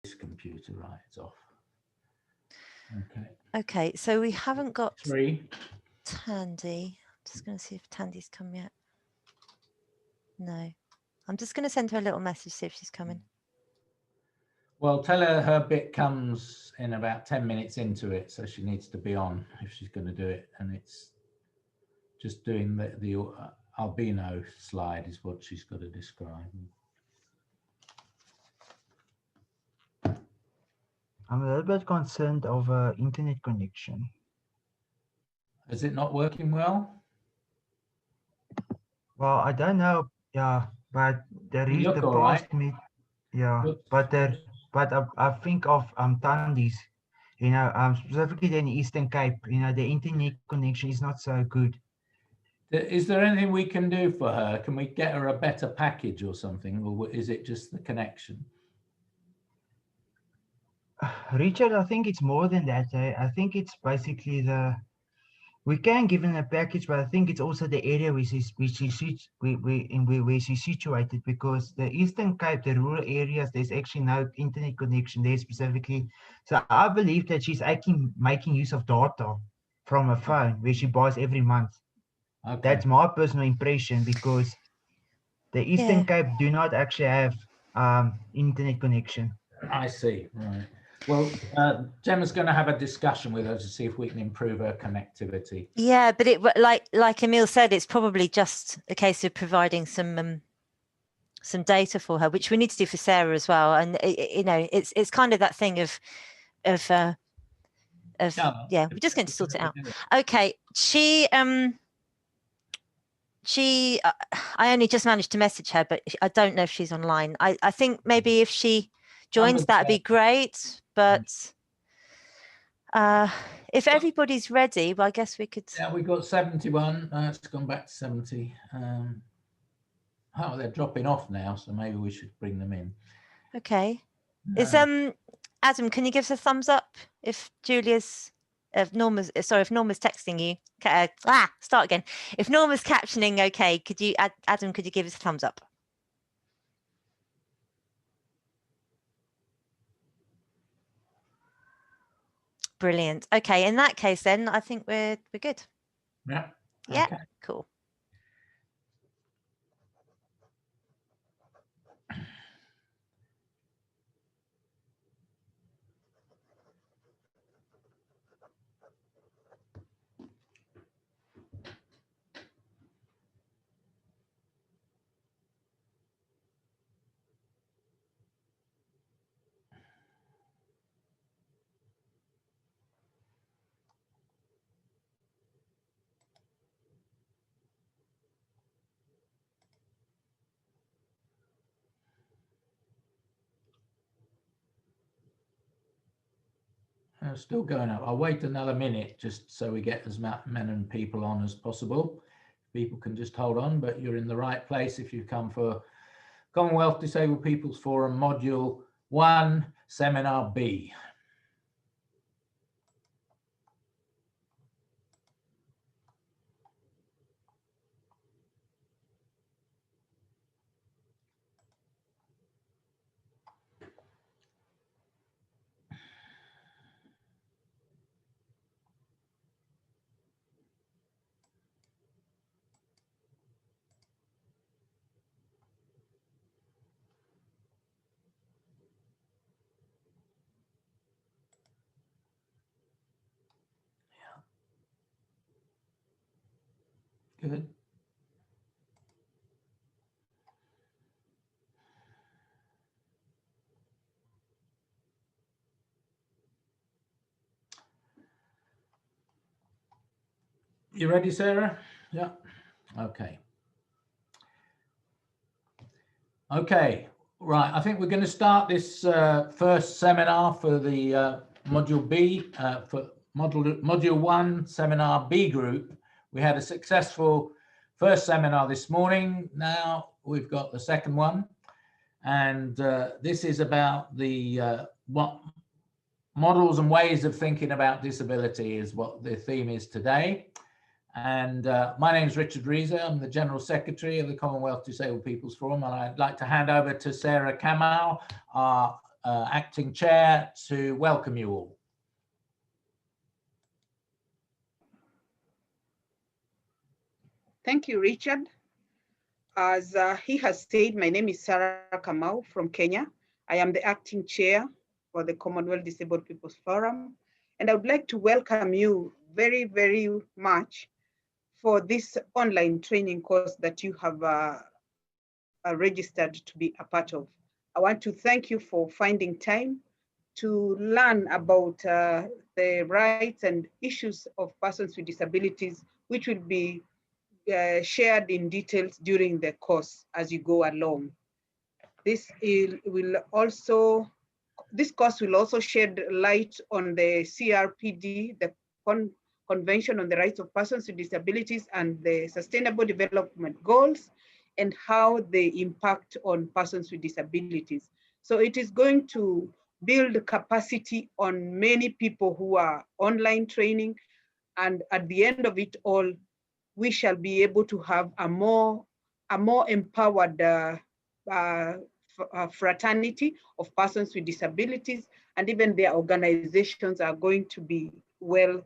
This computer, right, it's off. Okay. Okay, so we haven't got 3. Tandy. I'm just going to see if Tandy's come yet. No. I'm just going to send her a little message, see if she's coming. Well, tell her bit comes in about 10 minutes into it, so she needs to be on if she's going to do it. And it's just doing the albino slide is what she's got to describe. I'm a little bit concerned over internet connection. Is it not working well? Well, I don't know. Yeah, but there You is look the all past right. me. Yeah, Looks- but I think of Tandi's, you know, specifically in the Eastern Cape, you know, the internet connection is not so good. Is there anything we can do for her? Can we get her a better package or something, or is it just the connection? Richard, I think it's more than that. I think it's basically we can give him a package, but I think it's also the area where she's situated, because the Eastern Cape, the rural areas, there's actually no internet connection there specifically. So I believe that she's making use of data from a phone where she buys every month. Okay. That's my personal impression, because the Eastern Cape do not actually have internet connection. I see, right. Well, Gemma's going to have a discussion with her to see if we can improve her connectivity. Yeah, but it like Emil said, it's probably just a case of providing some data for her, which we need to do for Sarah as well. And you know, it's kind of that thing of yeah, we're just going to sort it out. Okay, I only just managed to message her, but I don't know if she's online. I think maybe if she joins, that'd be great. But if everybody's ready, well, I guess we could. Yeah, we got 71. It's gone back to 70. Oh, they're dropping off now, so maybe we should bring them in. Okay. Is Adam, can you give us a thumbs up if Julia's if Norma's texting you? Start again. If Norma's captioning, okay, could you Adam, could you give us a thumbs up? Brilliant. Okay, in that case then I think we're good. Yeah. Yeah, okay. Cool. Still going up. I'll wait another minute just so we get as many people on as possible. People can just hold on, but you're in the right place if you come for Commonwealth Disabled People's Forum Module 1, Seminar B. Good. You ready, Sarah? Yeah. Okay. Okay. Right. I think we're going to start this first seminar for the Module B, for Module 1 Seminar B group. We had a successful first seminar this morning. Now we've got the second one. And this is about the what models and ways of thinking about disability is what the theme is today. And my name is Richard Reeser. I'm the General Secretary of the Commonwealth Disabled People's Forum, and I'd like to hand over to Sarah Kamal, our acting chair to welcome you all. Thank you, Richard. As he has said, my name is Sarah Kamau from Kenya. I am the acting chair for the Commonwealth Disabled People's Forum. And I would like to welcome you very, very much for this online training course that you have registered to be a part of. I want to thank you for finding time to learn about the rights and issues of persons with disabilities, which will be shared in details during the course as you go along. This course will also shed light on the CRPD, the Convention on the Rights of Persons with Disabilities, and the Sustainable Development Goals, and how they impact on persons with disabilities. So it is going to build capacity on many people who are online training, and at the end of it all, we shall be able to have a more empowered fraternity of persons with disabilities, and even their organizations are going to be well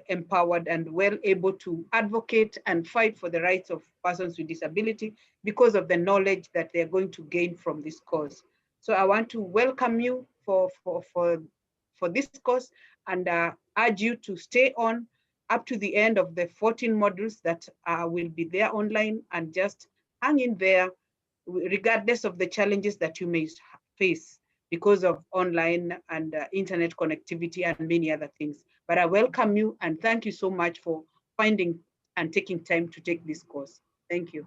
empowered and well able to advocate and fight for the rights of persons with disability because of the knowledge that they're going to gain from this course. So I want to welcome you for this course, and urge you to stay on up to the end of the 14 modules that will be there online, and just hang in there regardless of the challenges that you may face because of online and internet connectivity and many other things. But I welcome you and thank you so much for finding and taking time to take this course. Thank you.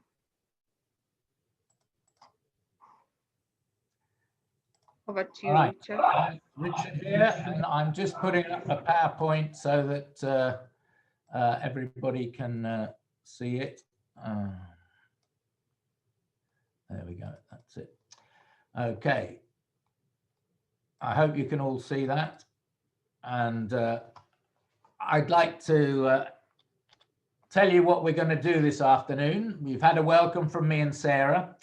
Over to you, Right. Richard. Richard here, and I'm just putting up a PowerPoint so that everybody can see it. There we go, that's it. Okay. I hope you can all see that. And I'd like to tell you what we're going to do this afternoon. We've had a welcome from me and Sarah.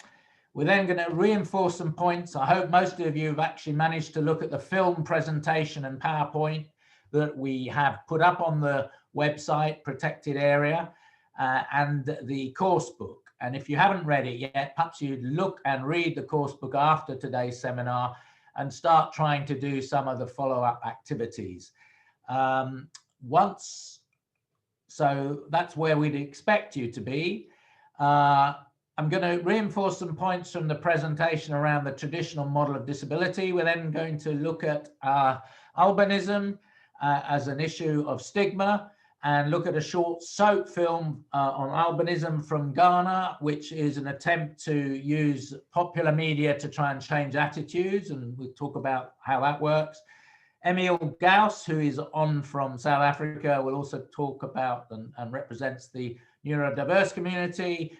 We're then going to reinforce some points. I hope most of you have actually managed to look at the film presentation and PowerPoint that we have put up on the website, Protected Area, and the course book. And if you haven't read it yet, perhaps you'd look and read the course book after today's seminar and start trying to do some of the follow-up activities. So that's where we'd expect you to be. I'm going to reinforce some points from the presentation around the traditional model of disability. We're then going to look at albinism as an issue of stigma, and look at a short soap film on albinism from Ghana, which is an attempt to use popular media to try and change attitudes, and we'll talk about how that works. Emil Gauss, who is on from South Africa, will also talk about and represents the neurodiverse community.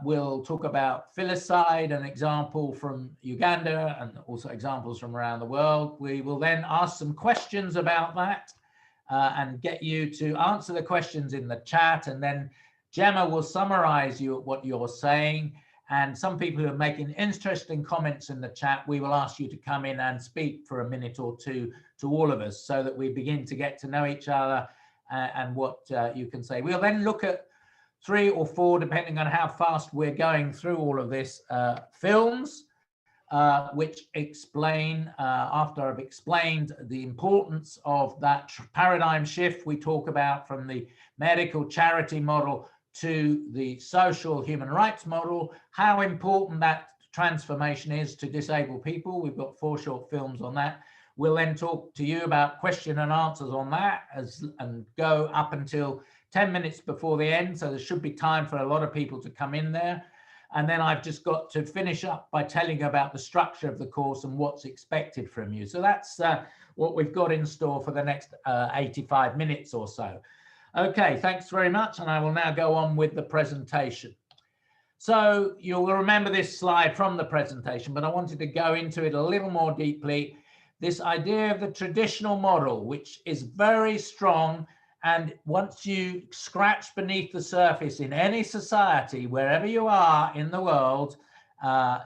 We'll talk about filicide, an example from Uganda, and also examples from around the world. We will then ask some questions about that and get you to answer the questions in the chat, and then Gemma will summarize what you're saying. And some people who are making interesting comments in the chat, we will ask you to come in and speak for a minute or two to all of us so that we begin to get to know each other and what you can say. We'll then look at 3 or 4, depending on how fast we're going through all of this, films, which explain, after I've explained the importance of that paradigm shift we talk about from the medical charity model to the social human rights model, how important that transformation is to disabled people. We've got 4 short films on that. We'll then talk to you about question and answers on that and go up until 10 minutes before the end. So there should be time for a lot of people to come in there. And then I've just got to finish up by telling you about the structure of the course and what's expected from you. So that's what we've got in store for the next 85 minutes or so. Okay, thanks very much. And I will now go on with the presentation. So you'll remember this slide from the presentation, but I wanted to go into it a little more deeply. This idea of the traditional model, which is very strong. And once you scratch beneath the surface in any society, wherever you are in the world,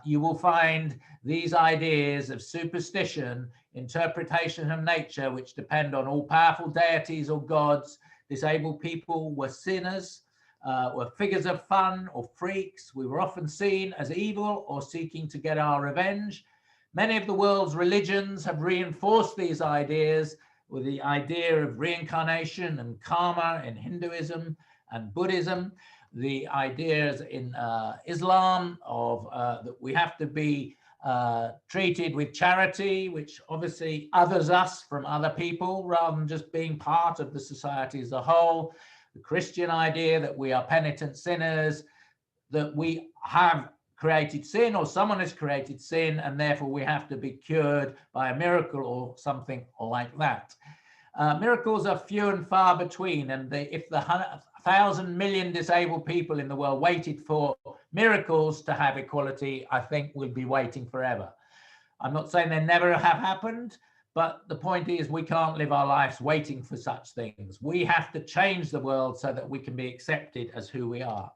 you will find these ideas of superstition, interpretation of nature, which depend on all-powerful deities or gods. Disabled people were sinners, were figures of fun or freaks. We were often seen as evil or seeking to get our revenge. Many of the world's religions have reinforced these ideas with the idea of reincarnation and karma in Hinduism and Buddhism, the ideas in Islam of that we have to be treated with charity, which obviously others us from other people rather than just being part of the society as a whole. The Christian idea that we are penitent sinners, that we have created sin or someone has created sin and therefore we have to be cured by a miracle or something like that. Miracles are few and far between, and if the 1,000 million disabled people in the world waited for miracles to have equality, I think we'll be waiting forever. I'm not saying they never have happened, but the point is we can't live our lives waiting for such things. We have to change the world so that we can be accepted as who we are.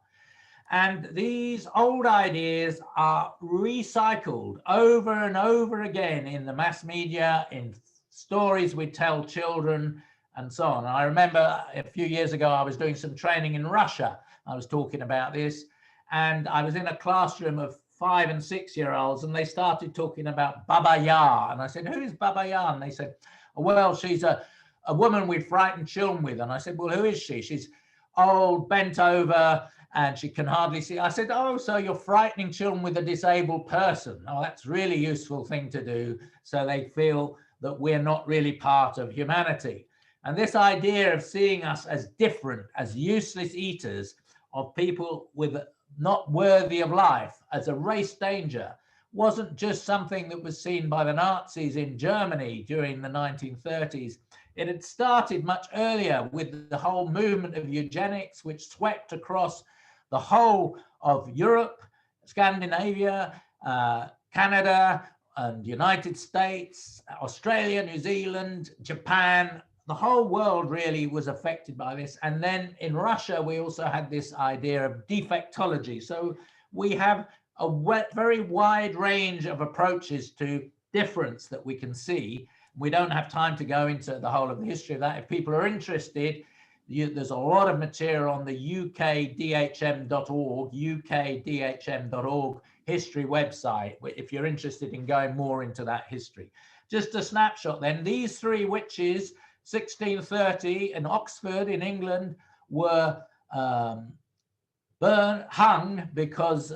And these old ideas are recycled over and over again in the mass media, in stories we tell children, and so on. I remember a few years ago, I was doing some training in Russia. I was talking about this, and I was in a classroom of 5 and 6 year olds, and they started talking about Baba Ya. And I said, who is Baba Ya? And they said, oh, well, she's a woman we frighten children with. And I said, well, who is she? She's old, bent over, and she can hardly see. I said, oh, so you're frightening children with a disabled person. Oh, that's really useful thing to do. So they feel that we're not really part of humanity. And this idea of seeing us as different, as useless eaters, of people with not worthy of life, as a race danger, wasn't just something that was seen by the Nazis in Germany during the 1930s. It had started much earlier with the whole movement of eugenics, which swept across the whole of Europe, Scandinavia, Canada, and United States, Australia, New Zealand, Japan. The whole world really was affected by this. And then in Russia, we also had this idea of defectology. So we have a very wide range of approaches to difference that we can see. We don't have time to go into the whole of the history of that. If people are interested, there's a lot of material on the ukdhm.org history website, if you're interested in going more into that history. Just a snapshot then, these three witches, 1630 in Oxford in England, were hung because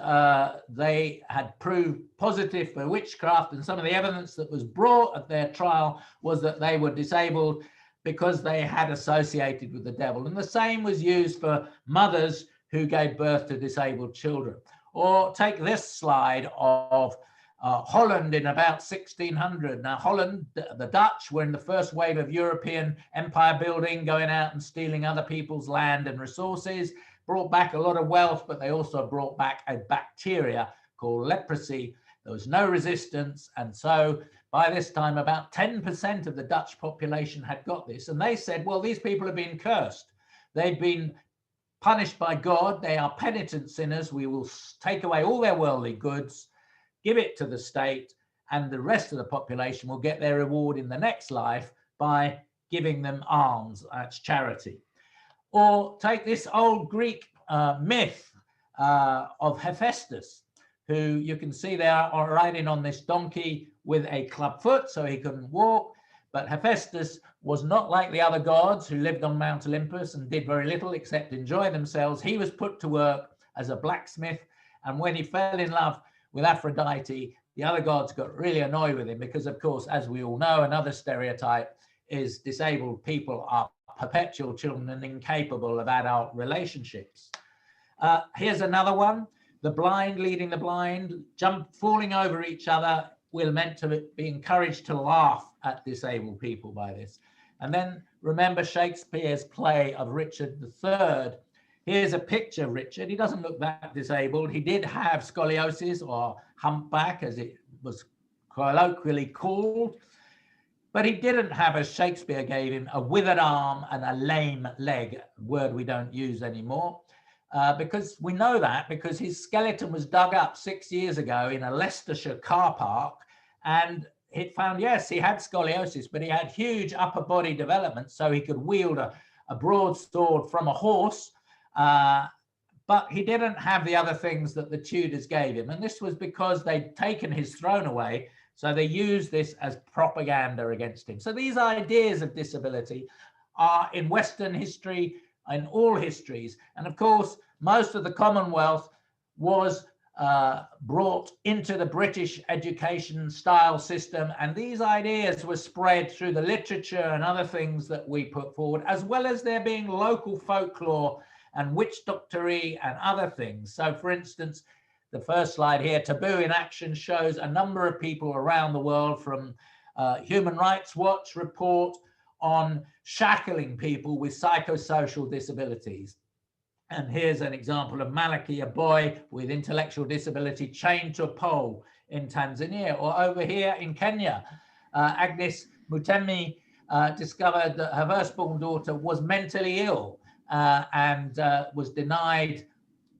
they had proved positive for witchcraft, and some of the evidence that was brought at their trial was that they were disabled because they had associated with the devil. And the same was used for mothers who gave birth to disabled children. Or take this slide of Holland in about 1600. Now Holland, the Dutch were in the first wave of European empire building, going out and stealing other people's land and resources, brought back a lot of wealth, but they also brought back a bacteria called leprosy. There was no resistance. And so by this time, about 10% of the Dutch population had got this. And they said, well, these people have been cursed. They've been punished by God. They are penitent sinners. We will take away all their worldly goods, give it to the state, and the rest of the population will get their reward in the next life by giving them alms. That's charity. Or take this old Greek myth of Hephaestus, who you can see there riding on this donkey with a club foot so he couldn't walk. But Hephaestus was not like the other gods who lived on Mount Olympus and did very little except enjoy themselves. He was put to work as a blacksmith. And when he fell in love with Aphrodite, the other gods got really annoyed with him because, of course, as we all know, another stereotype is disabled people are perpetual children and incapable of adult relationships. Here's another one. The blind leading the blind, falling over each other. We're meant to be encouraged to laugh at disabled people by this. And then remember Shakespeare's play of Richard III. Here's a picture of Richard. He doesn't look that disabled. He did have scoliosis or humpback, as it was colloquially called, but he didn't have, as Shakespeare gave him, a withered arm and a lame leg, a word we don't use anymore. because we know that because his skeleton was dug up 6 years ago in a Leicestershire car park, and it found, yes, he had scoliosis, but he had huge upper body development, so he could wield a broadsword from a horse, but he didn't have the other things that the Tudors gave him. And this was because they'd taken his throne away, so they used this as propaganda against him. So these ideas of disability are in Western history, in all histories. And of course, most of the Commonwealth was brought into the British education style system, and these ideas were spread through the literature and other things that we put forward, as well as there being local folklore and witch doctory and other things. So for instance, the first slide here, Taboo in Action, shows a number of people around the world, from Human Rights Watch report on shackling people with psychosocial disabilities. And here's an example of Maliki, a boy with intellectual disability chained to a pole in Tanzania. Or over here in Kenya, Agnes Mutemi discovered that her firstborn daughter was mentally ill and was denied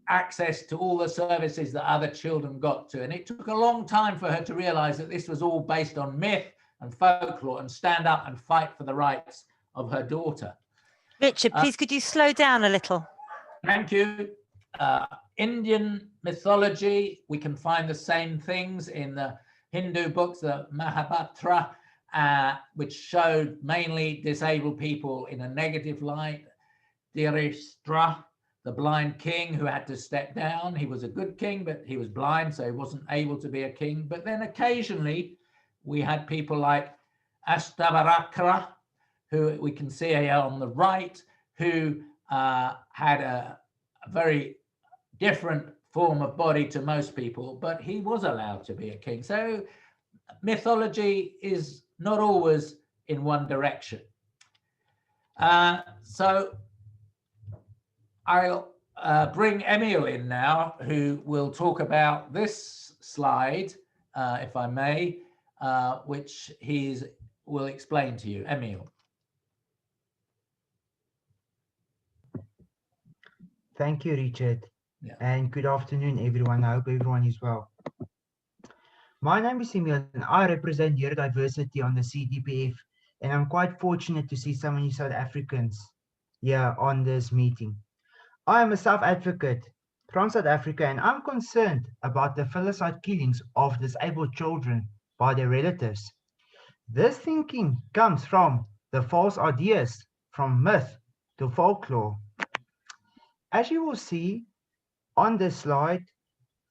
access to all the services that other children got to. And it took a long time for her to realize that this was all based on myth and folklore, and stand up and fight for the rights of her daughter. Richard, please could you slow down a little? Thank you. Indian mythology, we can find the same things in the Hindu books, the Mahabharata, which showed mainly disabled people in a negative light. Dhirishtra, the blind king who had to step down. He was a good king, but he was blind, so he wasn't able to be a king. But then occasionally we had people like Ashtabharakra, who we can see here on the right, who had a very different form of body to most people, but he was allowed to be a king. So mythology is not always in one direction. So I'll bring Emil in now, who will talk about this slide, if I may, which he will explain to you. Emil. Thank you, Richard. Yeah. And good afternoon, everyone. I hope everyone is well. My name is Emil, and I represent neurodiversity on the CDPF, and I'm quite fortunate to see so many South Africans here on this meeting. I am a self-advocate from South Africa, and I'm concerned about the filicide killings of disabled children by their relatives. This thinking comes from the false ideas, from myth to folklore. As you will see on this slide,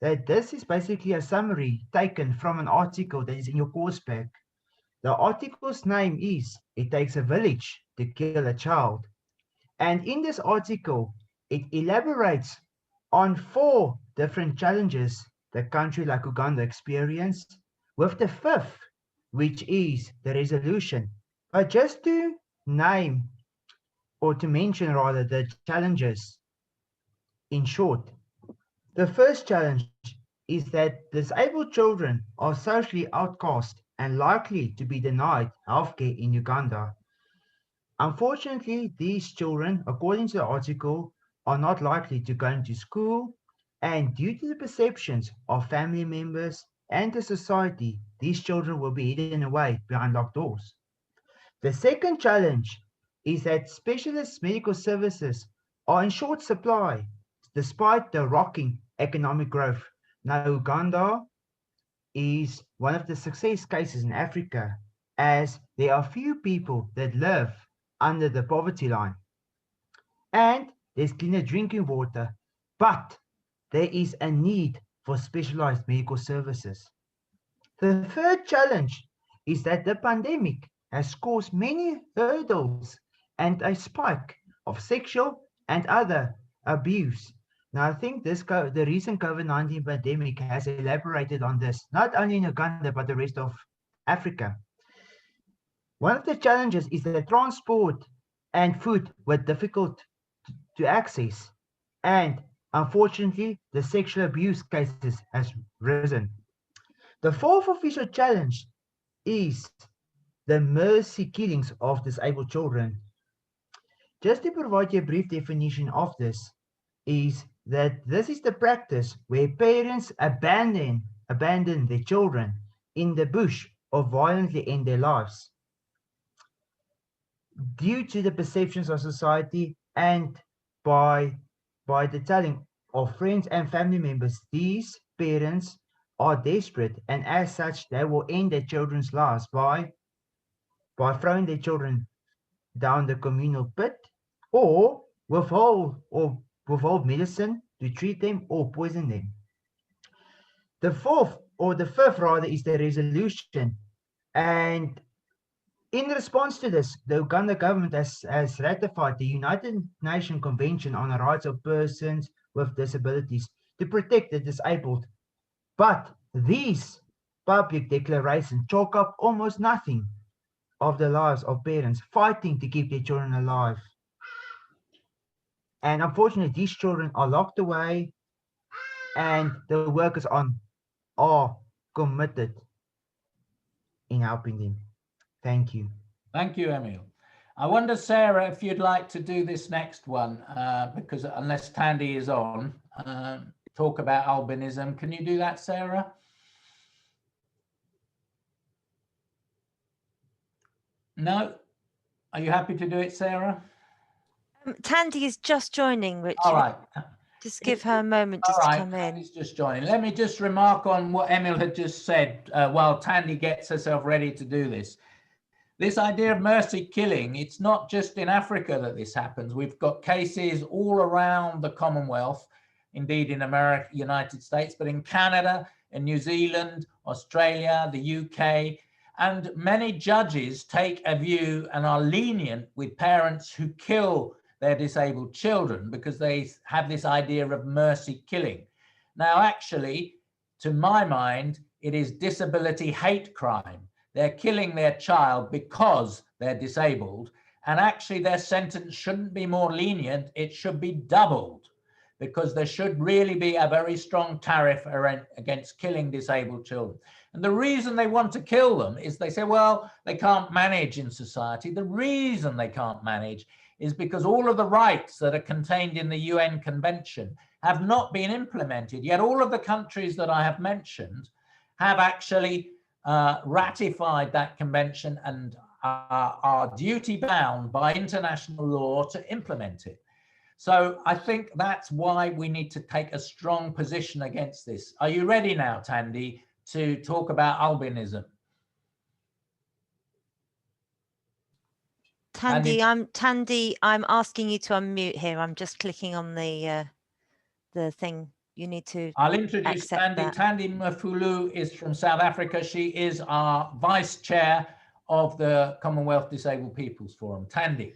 that this is basically a summary taken from an article that is in your course pack. The article's name is "It Takes a Village to Kill a Child." And in this article, it elaborates on 4 different challenges the country like Uganda experienced, with the 5th, which is the resolution. But just to name, or to mention rather, the challenges in short. The first challenge is that disabled children are socially outcast and likely to be denied healthcare in Uganda. Unfortunately, these children, according to the article, are not likely to go into school, and due to the perceptions of family members and the society, these children will be hidden away behind locked doors. The second challenge is that specialist medical services are in short supply despite the rocking economic growth. Now, Uganda is one of the success cases in Africa, as there are few people that live under the poverty line. And there's cleaner drinking water, but there is a need for specialized medical services. The third challenge is that the pandemic has caused many hurdles and a spike of sexual and other abuse. Now, I think the recent COVID-19 pandemic has elaborated on this, not only in Uganda, but the rest of Africa. One of the challenges is that transport and food were difficult to access. And unfortunately, the sexual abuse cases has risen. The 4th official challenge is the mercy killings of disabled children. Just to provide you a brief definition of this, is that this is the practice where parents abandon their children in the bush or violently end their lives. Due to the perceptions of society and by the telling of friends and family members, these parents are desperate, and as such they will end their children's lives by throwing their children down the communal pit, or withhold medicine to treat them, or poison them. The fifth rather is the resolution, and in response to this, the Uganda government has ratified the United Nations Convention on the Rights of Persons with Disabilities to protect the disabled. But these public declarations chalk up almost nothing of the lives of parents fighting to keep their children alive. And unfortunately, these children are locked away, and the workers are committed in helping them. Thank you. Thank you, Emil. I wonder, Sarah, if you'd like to do this next one, because unless Tandy is on, talk about albinism. Can you do that, Sarah? No? Are you happy to do it, Sarah? Tandy is just joining, Richard. All right. Just give her a moment just to come in. Tandy's just joining. Let me just remark on what Emil had just said while Tandy gets herself ready to do this. This idea of mercy killing, it's not just in Africa that this happens. We've got cases all around the Commonwealth, indeed in America, United States, but in Canada, in New Zealand, Australia, the UK, and many judges take a view and are lenient with parents who kill their disabled children because they have this idea of mercy killing. Now, actually, to my mind, it is disability hate crime. They're killing their child because they're disabled. And actually, their sentence shouldn't be more lenient. It should be doubled, because there should really be a very strong tariff against killing disabled children. And the reason they want to kill them is they say, well, they can't manage in society. The reason they can't manage is because all of the rights that are contained in the UN Convention have not been implemented. Yet all of the countries that I have mentioned have actually ratified that convention and are duty bound by international law to implement it. So I think that's why we need to take a strong position against this. Are you ready now, Tandy, to talk about albinism? Tandy, I'm asking you to unmute here. I'm just clicking on the thing. You need to. I'll introduce Tandy. That. Tandy Mafulu is from South Africa. She is our vice chair of the Commonwealth Disabled Peoples Forum. Tandy.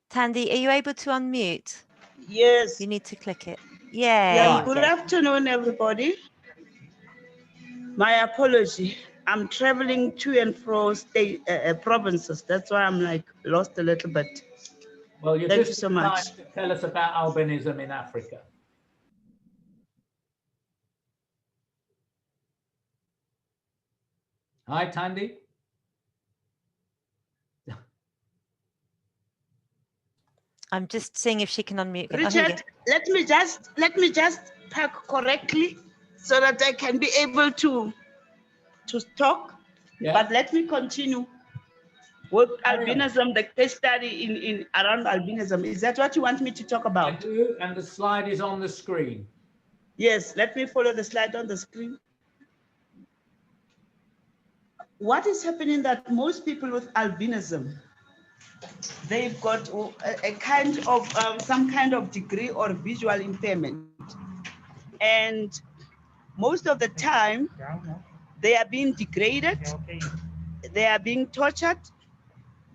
Tandy, are you able to unmute? Yes. You need to click it. Yeah. Yeah. Good afternoon, everybody. My apology. I'm traveling to and fro state provinces. That's why I'm like lost a little bit. Well, you're Thank just you so much. to tell us about albinism in Africa. Hi, Tandy. I'm just seeing if she can unmute. Richard, let me just park correctly so that I can be able to talk. Yeah. But let me continue with albinism, the case study in around albinism. Is that what you want me to talk about? I do, and the slide is on the screen. Yes, let me follow the slide on the screen. What is happening that most people with albinism, they've got a kind of some kind of degree or visual impairment, and most of the time they are being degraded, they are being tortured,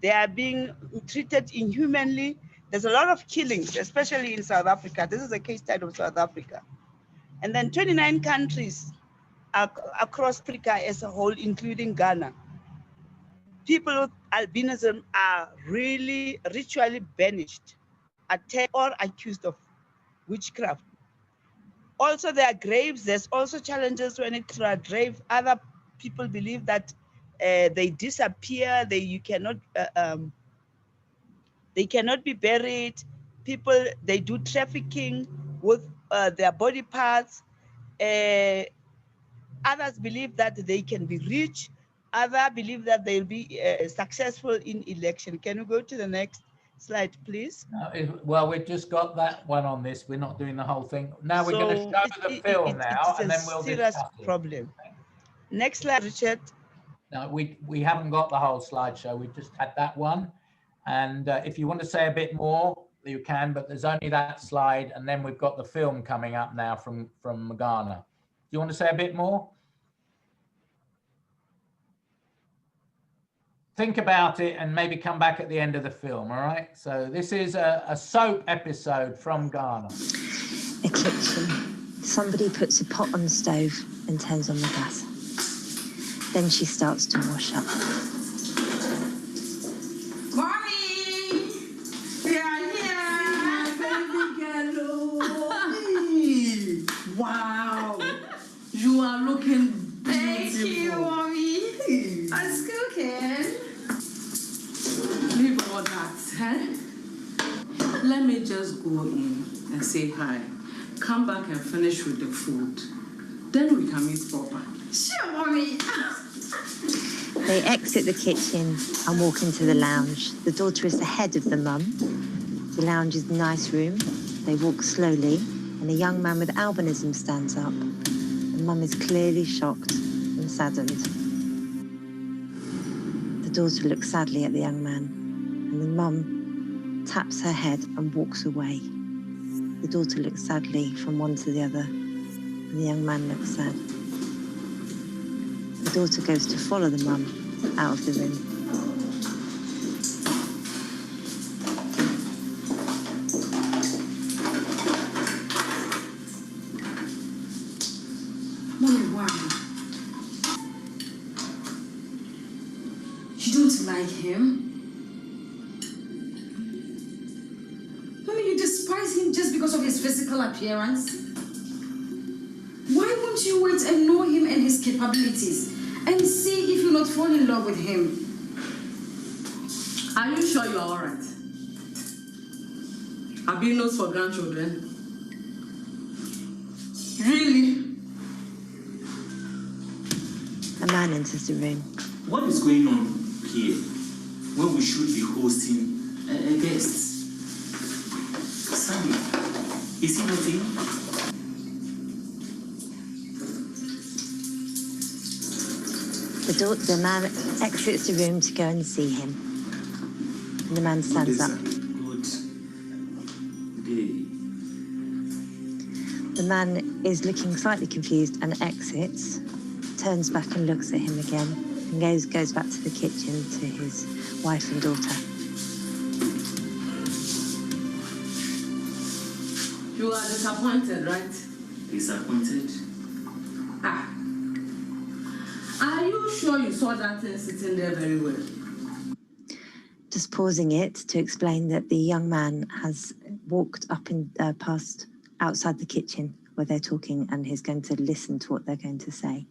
they are being treated inhumanly. There's a lot of killings, especially in South Africa. This is a case study of South Africa. And then 29 countries across Africa as a whole, including Ghana. People with albinism are really ritually banished, attacked, or accused of witchcraft. Also, their graves, there's also challenges when it to grave. Other people believe that they disappear, they cannot be buried. people, they do trafficking with their body parts. Others believe that they can be rich. Others believe that they'll be successful in election. Can you go to the next slide, please? Well, we've just got that one on this. We're not doing the whole thing. Now we're going to show the film now, and then we'll discuss it. Problem. Next slide, Richard. No, we haven't got the whole slideshow. We just had that one. And if you want to say a bit more, you can, but there's only that slide. And then we've got the film coming up now from Ghana. Do you want to say a bit more? Think about it and maybe come back at the end of the film, all right? So this is a soap episode from Ghana. A kitchen. Somebody puts a pot on the stove and turns on the gas. Then she starts to wash up. Mommy! We are here! Baby girl! Wow! You are looking beautiful. Thank you, Mommy. Let's cook it. Leave all that, huh? Let me just go in and say hi. Come back and finish with the food. Then we can meet proper. Sure, Mommy. They exit the kitchen and walk into the lounge. The daughter is the head of the mum. The lounge is a nice room. They walk slowly, and a young man with albinism stands up. The mum is clearly shocked and saddened. The daughter looks sadly at the young man, and the mum taps her head and walks away. The daughter looks sadly from one to the other, and the young man looks sad. The daughter goes to follow the mum out of the room. Mommy, why? You don't like him? Mommy, you despise him just because of his physical appearance? Why won't you wait and know him and his capabilities and see if you not fall in love with him? Are you sure you are all right? Albinos for grandchildren? Really? A man enters the room. What is going on here when we should be hosting a guest? Sammy, is he not here? The man exits the room to go and see him. And the man stands up. Good day. The man is looking slightly confused and exits, turns back and looks at him again, and goes back to the kitchen to his wife and daughter. You are disappointed, right? Disappointed? Ah. Are you sure you saw that thing sitting there very well? Just pausing it to explain that the young man has walked up and past outside the kitchen where they're talking, and he's going to listen to what they're going to say.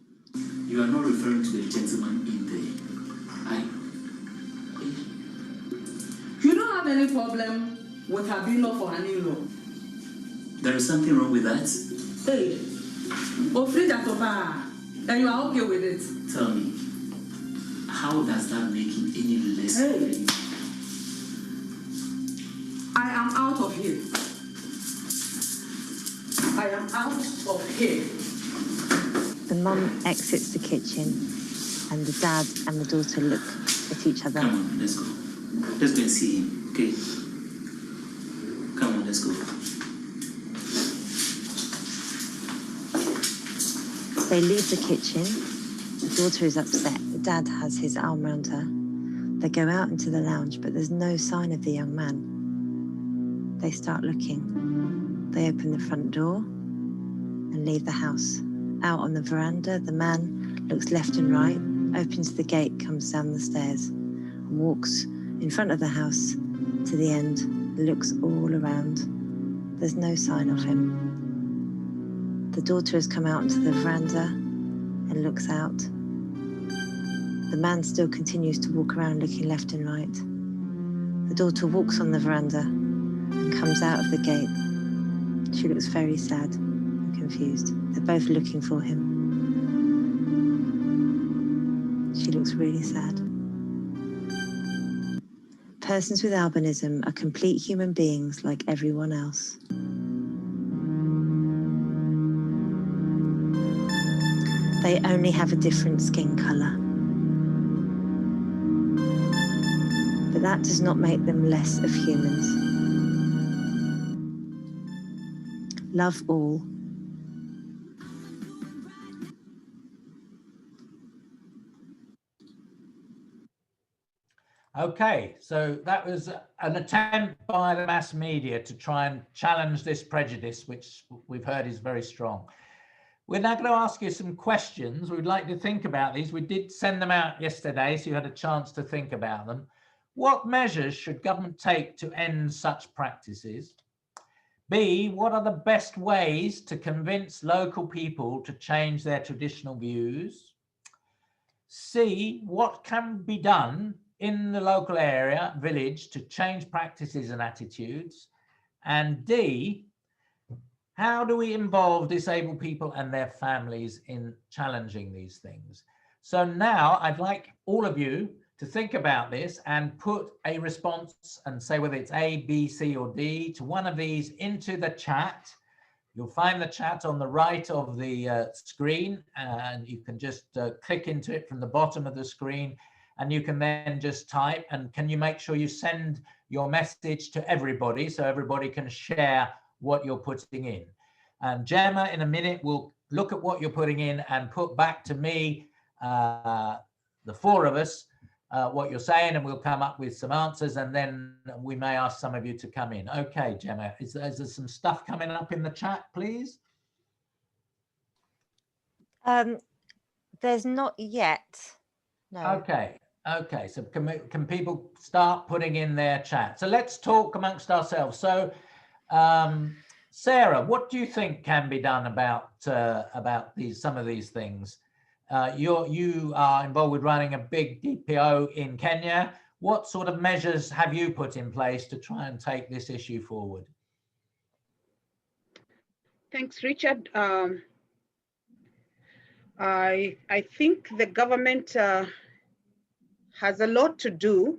You are not referring to the gentleman in there. You don't have any problem with Habino for an in-law? There is something wrong with that? Hey, Ofrida Toba, and you are okay with it? Tell me, how does that make him any less friendly? I am out of here. I am out of here. The mum exits the kitchen, and the dad and the daughter look at each other. Come on, let's go. Let's go and see him, okay? Come on, let's go. They leave the kitchen. The daughter is upset. The dad has his arm around her. They go out into the lounge, but there's no sign of the young man. They start looking. They open the front door and leave the house. Out on the veranda, the man looks left and right, opens the gate, comes down the stairs, and walks in front of the house to the end, looks all around. There's no sign of him. The daughter has come out onto the veranda and looks out. The man still continues to walk around looking left and right. The daughter walks on the veranda and comes out of the gate. She looks very sad and confused. They're both looking for him. She looks really sad. Persons with albinism are complete human beings like everyone else. They only have a different skin colour. But that does not make them less of humans. Love all. Okay, so that was an attempt by the mass media to try and challenge this prejudice, which we've heard is very strong. We're now going to ask you some questions. We'd like to think about these. We did send them out yesterday, so you had a chance to think about them. What measures should government take to end such practices? B, what are the best ways to convince local people to change their traditional views? C, what can be done in the local area, village, to change practices and attitudes? And D, how do we involve disabled people and their families in challenging these things? So now I'd like all of you to think about this and put a response and say whether it's A, B, C, or D to one of these into the chat. You'll find the chat on the right of the screen, and you can just click into it from the bottom of the screen, and you can then just type. And can you make sure you send your message to everybody so everybody can share what you're putting in? And Gemma, in a minute, will look at what you're putting in and put back to me, the four of us, what you're saying, and we'll come up with some answers, and then we may ask some of you to come in. Okay, Gemma, is there some stuff coming up in the chat, please? There's not yet. No. Okay. So can people start putting in their chat? So let's talk amongst ourselves. So, Sarah, what do you think can be done about some of these things? You are involved with running a big DPO in Kenya. What sort of measures have you put in place to try and take this issue forward? Thanks, Richard. I think the government has a lot to do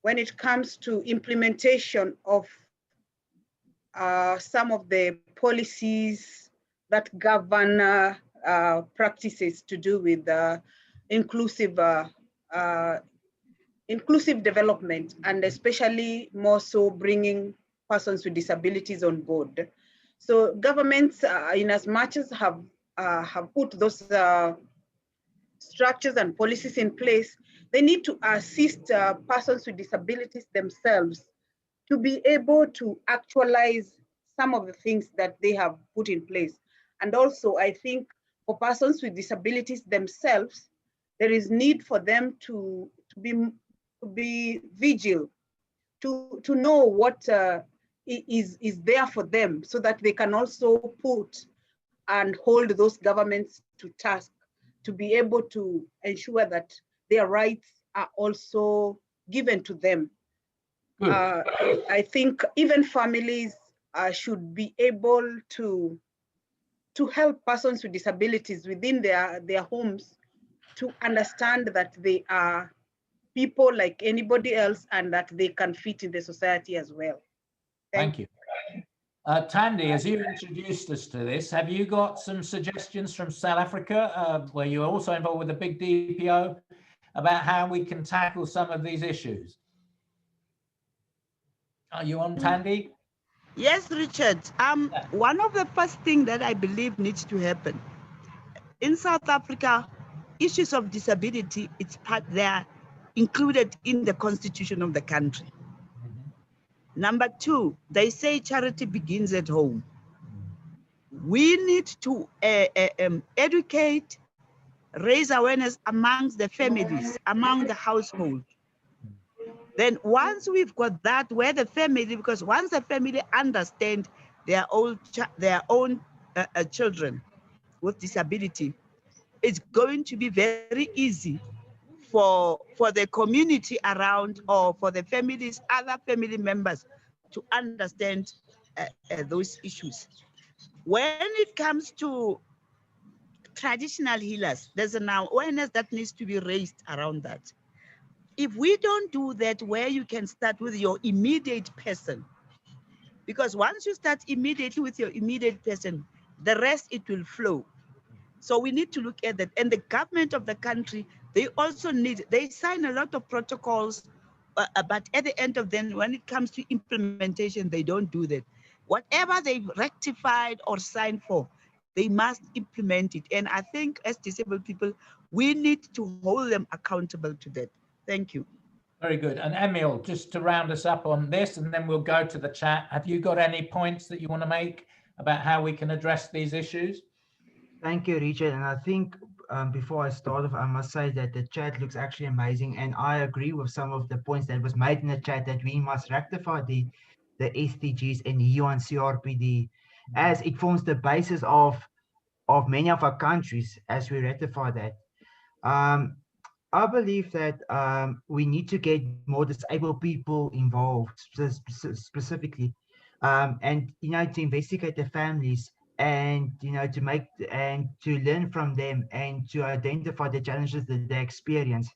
when it comes to implementation of some of the policies that govern practices to do with inclusive development, and especially more so bringing persons with disabilities on board. So governments, in as much as have put those structures and policies in place, they need to assist persons with disabilities themselves to be able to actualize some of the things that they have put in place. And also, I think for persons with disabilities themselves, there is need for them to be vigilant, to know what is there for them, so that they can also put and hold those governments to task to be able to ensure that their rights are also given to them. I think even families should be able to help persons with disabilities within their homes to understand that they are people like anybody else and that they can fit in the society as well. Thank you. Tandy, as you introduced us to this, have you got some suggestions from South Africa, where you're also involved with a big DPO, about how we can tackle some of these issues? Are you on, Tandy? Yes, Richard. One of the first things that I believe needs to happen in South Africa, issues of disability, it's part there, included in the constitution of the country. Mm-hmm. Number two, they say charity begins at home. We need to educate, raise awareness amongst the families, among the household. Then once we've got that, where the family, because once the family understand their own children with disability, it's going to be very easy for the community around, or for the families, other family members, to understand those issues. When it comes to traditional healers, there's an awareness that needs to be raised around that. If we don't do that, where you can start with your immediate person, because once you start immediately with your immediate person, the rest, it will flow. So we need to look at that. And the government of the country, they also need, they sign a lot of protocols, but at the end of them, when it comes to implementation, they don't do that. Whatever they've rectified or signed for, they must implement it. And I think as disabled people, we need to hold them accountable to that. Thank you. Very good. And Emil, just to round us up on this, and then we'll go to the chat. Have you got any points that you want to make about how we can address these issues? Thank you, Richard. And I think before I start off, I must say that the chat looks actually amazing. And I agree with some of the points that was made in the chat, that we must rectify the SDGs and UN CRPD, as it forms the basis of many of our countries as we ratify that. I believe that we need to get more disabled people involved specifically, and to investigate their families, and to make and to learn from them, and to identify the challenges that they experience.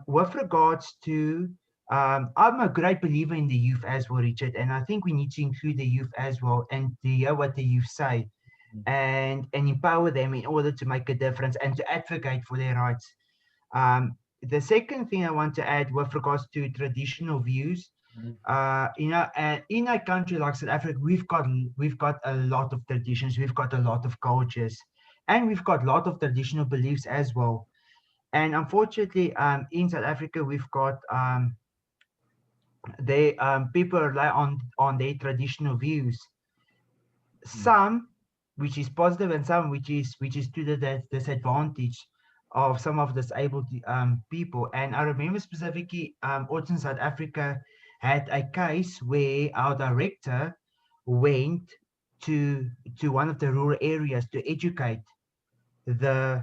With regards to, I'm a great believer in the youth as well, Richard, and I think we need to include the youth as well, and to hear what the youth say, and empower them in order to make a difference and to advocate for their rights. The second thing I want to add with regards to traditional views, in a country like South Africa, we've got a lot of traditions, we've got a lot of cultures, and we've got a lot of traditional beliefs as well. And unfortunately, in South Africa, we've got people rely on their traditional views. Some which is positive, and some which is to the disadvantage of some of disabled people. And I remember specifically, Autism South Africa had a case where our director went to one of the rural areas to educate the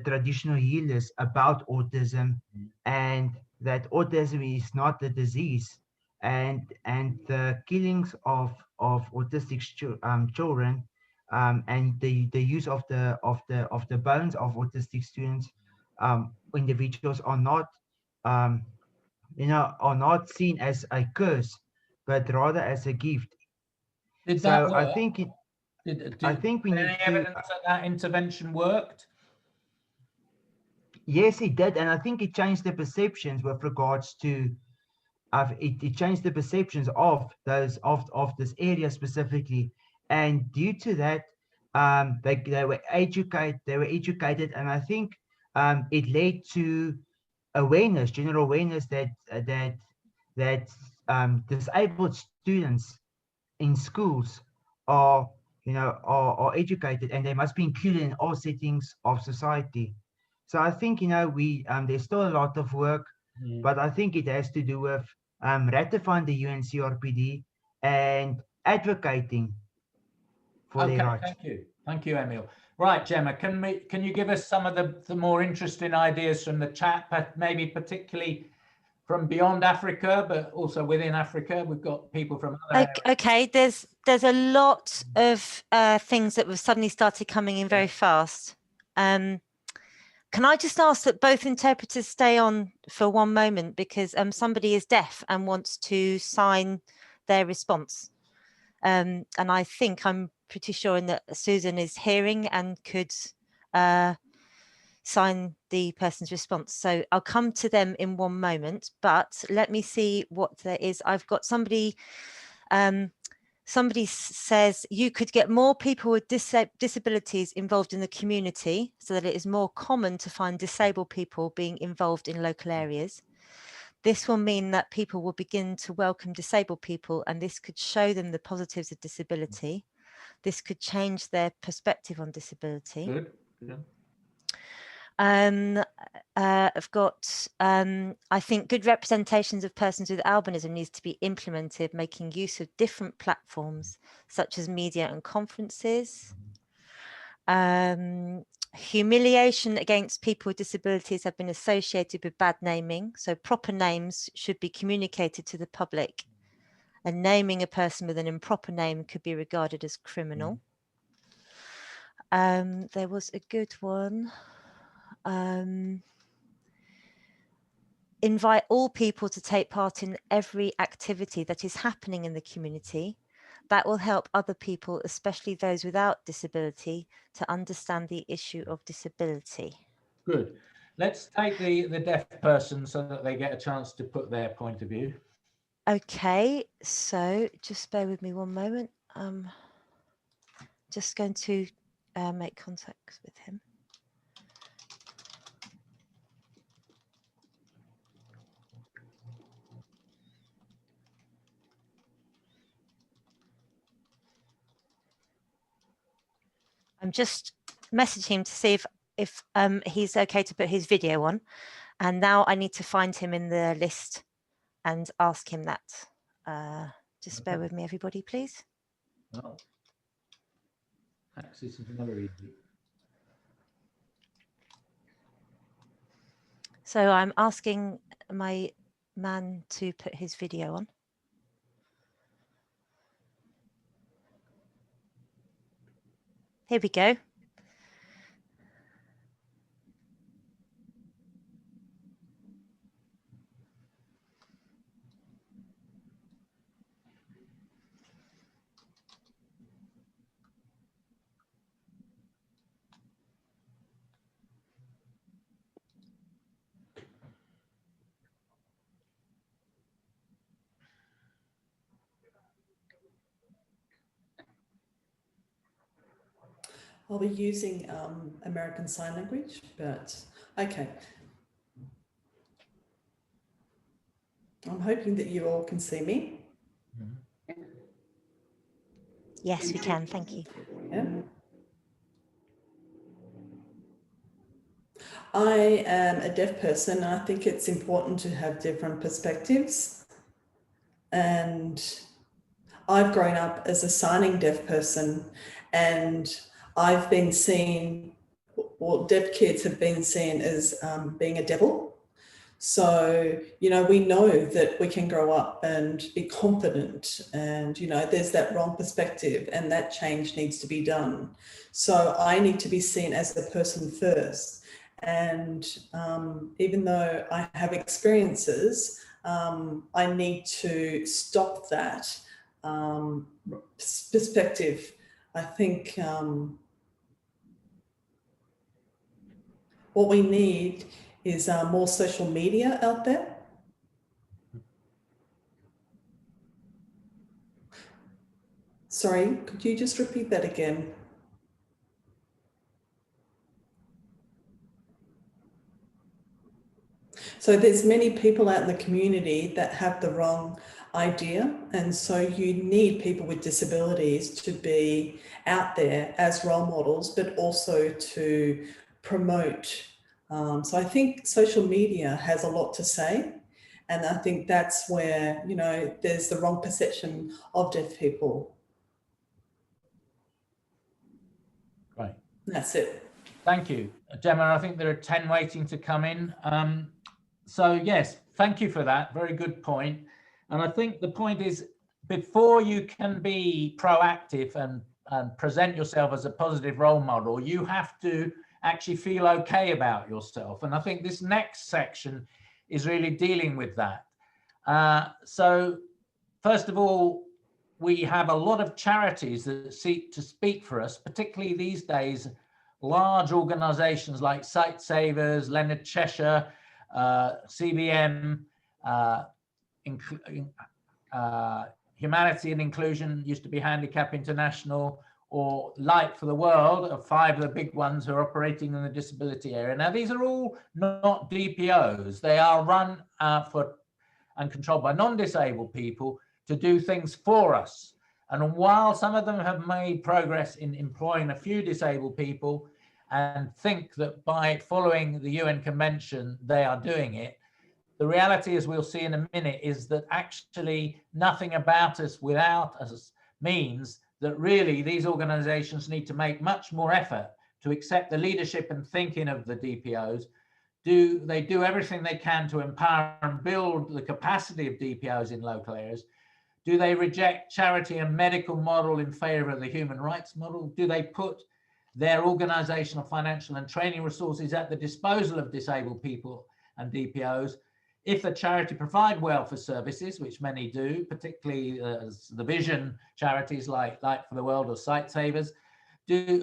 traditional healers about autism, and that autism is not a disease, and the killings of autistic children, and the use of the bones of autistic students, individuals, are not are not seen as a curse, but rather as a gift. Did that So work? I think I think we need any to. evidence that intervention worked? Yes, it did, and I think it changed the perceptions with regards to. It changed the perceptions of those of this area specifically, and due to that, they were educated, and I think it led to awareness, general awareness that disabled students in schools are are educated, and they must be included in all settings of society. So I think we there's still a lot of work, but I think it has to do with ratifying the UNCRPD and advocating for their rights. Thank you, Emil. Right, Gemma, can you give us some of the more interesting ideas from the chat, but maybe particularly from beyond Africa, but also within Africa? We've got people from other areas. Okay, there's a lot of things that have suddenly started coming in very fast. Can I just ask that both interpreters stay on for one moment, because somebody is deaf and wants to sign their response. And I think I'm pretty sure that Susan is hearing and could sign the person's response. So I'll come to them in one moment, but let me see what there is. I've got somebody, somebody says you could get more people with disabilities involved in the community so that it is more common to find disabled people being involved in local areas. This will mean that people will begin to welcome disabled people, and this could show them the positives of disability. This could change their perspective on disability. Good. Yeah. I've got, I think good representations of persons with albinism needs to be implemented, making use of different platforms such as media and conferences. Humiliation against people with disabilities have been associated with bad naming, so proper names should be communicated to the public and naming a person with an improper name could be regarded as criminal. There was a good one. Invite all people to take part in every activity that is happening in the community. That will help other people, especially those without disability, to understand the issue of disability. Good. Let's take the deaf person so that they get a chance to put their point of view. Okay, so just bear with me one moment. Just going to make contact with him. I'm just messaging him to see if he's okay to put his video on, and now I need to find him in the list and ask him that. Just bear with me, everybody, please. Well, access is never easy. So I'm asking my man to put his video on. Here we go. I'll be using American Sign Language, but okay. I'm hoping that you all can see me. Yes, we can. Thank you. Yeah. I am a deaf person, and I think it's important to have different perspectives. And I've grown up as a signing deaf person, and I've been seen, or deaf kids have been seen as being a devil. So, you know, we know that we can grow up and be confident, and, you know, there's that wrong perspective, and that change needs to be done. So I need to be seen as the person first. And even though I have experiences, I need to stop that perspective. I think what we need is more social media out there. Sorry, could you just repeat that again? So there's many people out in the community that have the wrong idea, and so you need people with disabilities to be out there as role models, but also to promote. So I think social media has a lot to say, and I think that's where, you know, there's the wrong perception of deaf people. Right. That's it. Thank you, Gemma. I think there are 10 waiting to come in. So yes, thank you for that. Very good point. And I think the point is, before you can be proactive and present yourself as a positive role model, you have to actually feel okay about yourself. And I think this next section is really dealing with that. So first of all, we have a lot of charities that seek to speak for us, particularly these days, large organizations like Sight Savers, Leonard Cheshire, CBM, Humanity and Inclusion, used to be Handicap International, or Light for the World, are 5 of the big ones who are operating in the disability area. Now, these are all not DPOs. They are run for and controlled by non-disabled people to do things for us. And while some of them have made progress in employing a few disabled people and think that by following the UN Convention, they are doing it, the reality, as we'll see in a minute, is that actually nothing about us without us means that really these organizations need to make much more effort to accept the leadership and thinking of the DPOs. They do everything they can to empower and build the capacity of DPOs in local areas, Do they reject charity and medical model in favor of the human rights model? Do they put their organizational, financial and training resources at the disposal of disabled people and DPOs? If the charity provide welfare services, which many do, particularly the vision charities like Light for the World or Sight Savers, do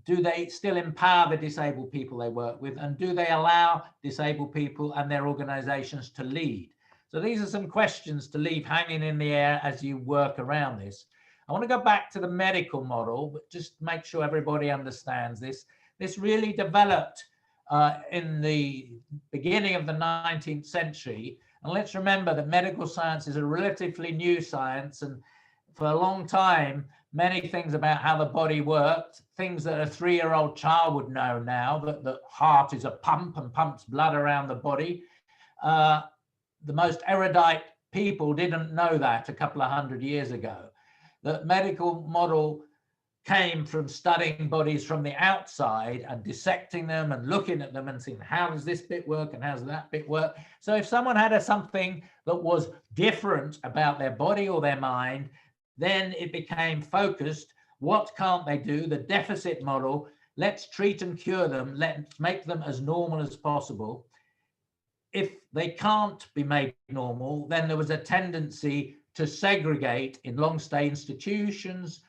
they still empower the disabled people they work with? And do they allow disabled people and their organizations to lead? So these are some questions to leave hanging in the air as you work around this. I want to go back to the medical model, but just make sure everybody understands this. This really developed in the beginning of the 19th century. And let's remember that medical science is a relatively new science. And for a long time, many things about how the body worked, things that a 3-year-old child would know now, that the heart is a pump and pumps blood around the body. The most erudite people didn't know that a couple of 100 years ago. The medical model came from studying bodies from the outside and dissecting them and looking at them and saying, how does this bit work and how does that bit work? So if someone had something that was different about their body or their mind, then it became focused. What can't they do? The deficit model. Let's treat and cure them. Let's make them as normal as possible. If they can't be made normal, then there was a tendency to segregate in long-stay institutions,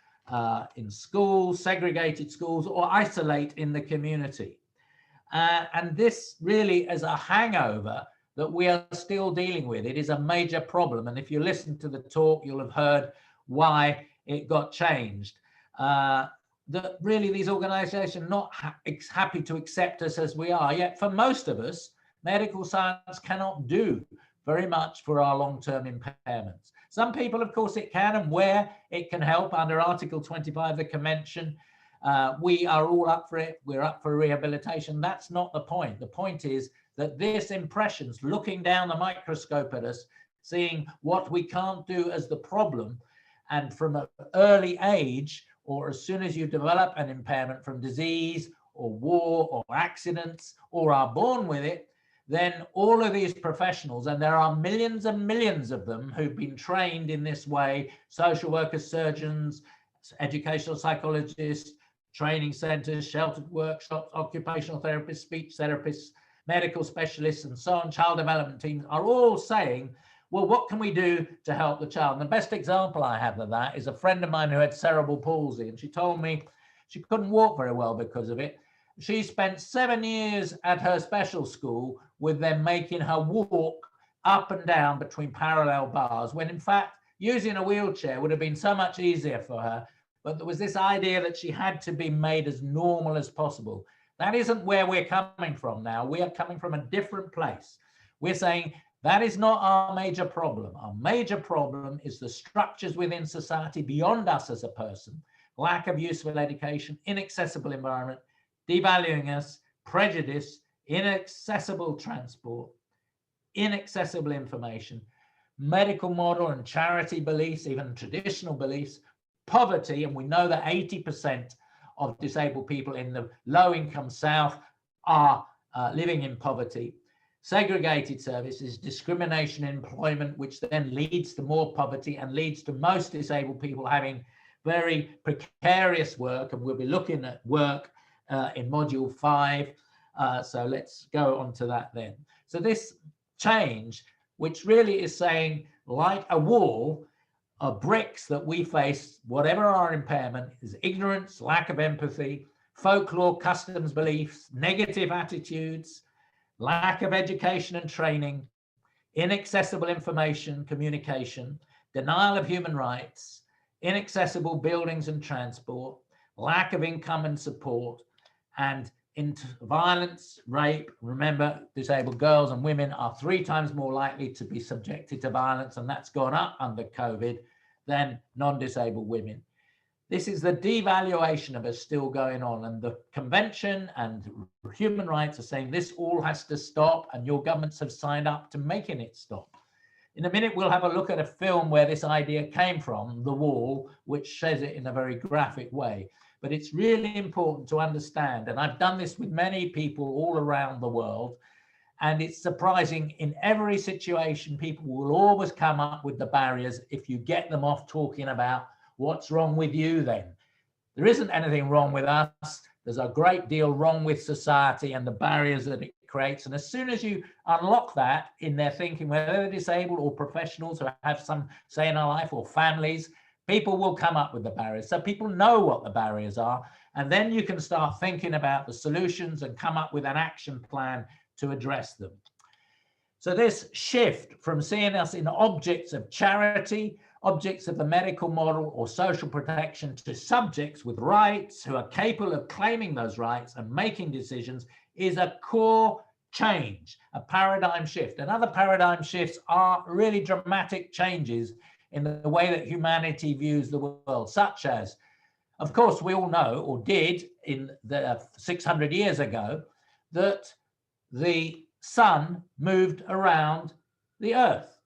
in schools, segregated schools, or isolate in the community. And this really is a hangover that we are still dealing with. It is a major problem. And if you listen to the talk, you'll have heard why it got changed. That really these organizations are not happy to accept us as we are. Yet for most of us, medical science cannot do very much for our long-term impairments. Some people, of course, it can, and where it can help under Article 25 of the Convention, we are all up for it. We're up for rehabilitation. That's not the point. The point is that this impressions, looking down the microscope at us, seeing what we can't do as the problem, and from an early age, or as soon as you develop an impairment from disease or war or accidents, or are born with it, then all of these professionals, and there are millions and millions of them who've been trained in this way, social workers, surgeons, educational psychologists, training centers, sheltered workshops, occupational therapists, speech therapists, medical specialists, and so on, child development teams are all saying, well, what can we do to help the child? And the best example I have of that is a friend of mine who had cerebral palsy, and she told me she couldn't walk very well because of it. She spent 7 years at her special school with them making her walk up and down between parallel bars, when in fact, using a wheelchair would have been so much easier for her. But there was this idea that she had to be made as normal as possible. That isn't where we're coming from now. We are coming from a different place. We're saying that is not our major problem. Our major problem is the structures within society beyond us as a person, lack of useful education, inaccessible environment, devaluing us, prejudice, inaccessible transport, inaccessible information, medical model and charity beliefs, even traditional beliefs, poverty, and we know that 80% of disabled people in the low-income South are living in poverty, segregated services, discrimination in employment, which then leads to more poverty and leads to most disabled people having very precarious work, and we'll be looking at work in Module 5. So let's go on to that then. So this change, which really is saying, like a wall of bricks that we face, whatever our impairment, is ignorance, lack of empathy, folklore, customs, beliefs, negative attitudes, lack of education and training, inaccessible information, communication, denial of human rights, inaccessible buildings and transport, lack of income and support, and into violence, rape. Remember, disabled girls and women are 3 times more likely to be subjected to violence, and that's gone up under COVID, than non-disabled women. This is the devaluation of us still going on, and the convention and human rights are saying this all has to stop, and your governments have signed up to making it stop. In a minute, we'll have a look at a film where this idea came from, The Wall, which says it in a very graphic way. But it's really important to understand, and I've done this with many people all around the world, And it's surprising, in every situation, people will always come up with the barriers if you get them off talking about what's wrong with you then. There isn't anything wrong with us. There's a great deal wrong with society and the barriers that it creates. And as soon as you unlock that in their thinking, whether they're disabled or professionals who have some say in our life, or families, people will come up with the barriers. So people know what the barriers are. And then you can start thinking about the solutions and come up with an action plan to address them. So this shift from seeing us in objects of charity, objects of the medical model or social protection, to subjects with rights who are capable of claiming those rights and making decisions is a core change, a paradigm shift. And other paradigm shifts are really dramatic changes in the way that humanity views the world, such as, of course, we all know, or did in the 600 years ago, that the sun moved around the earth,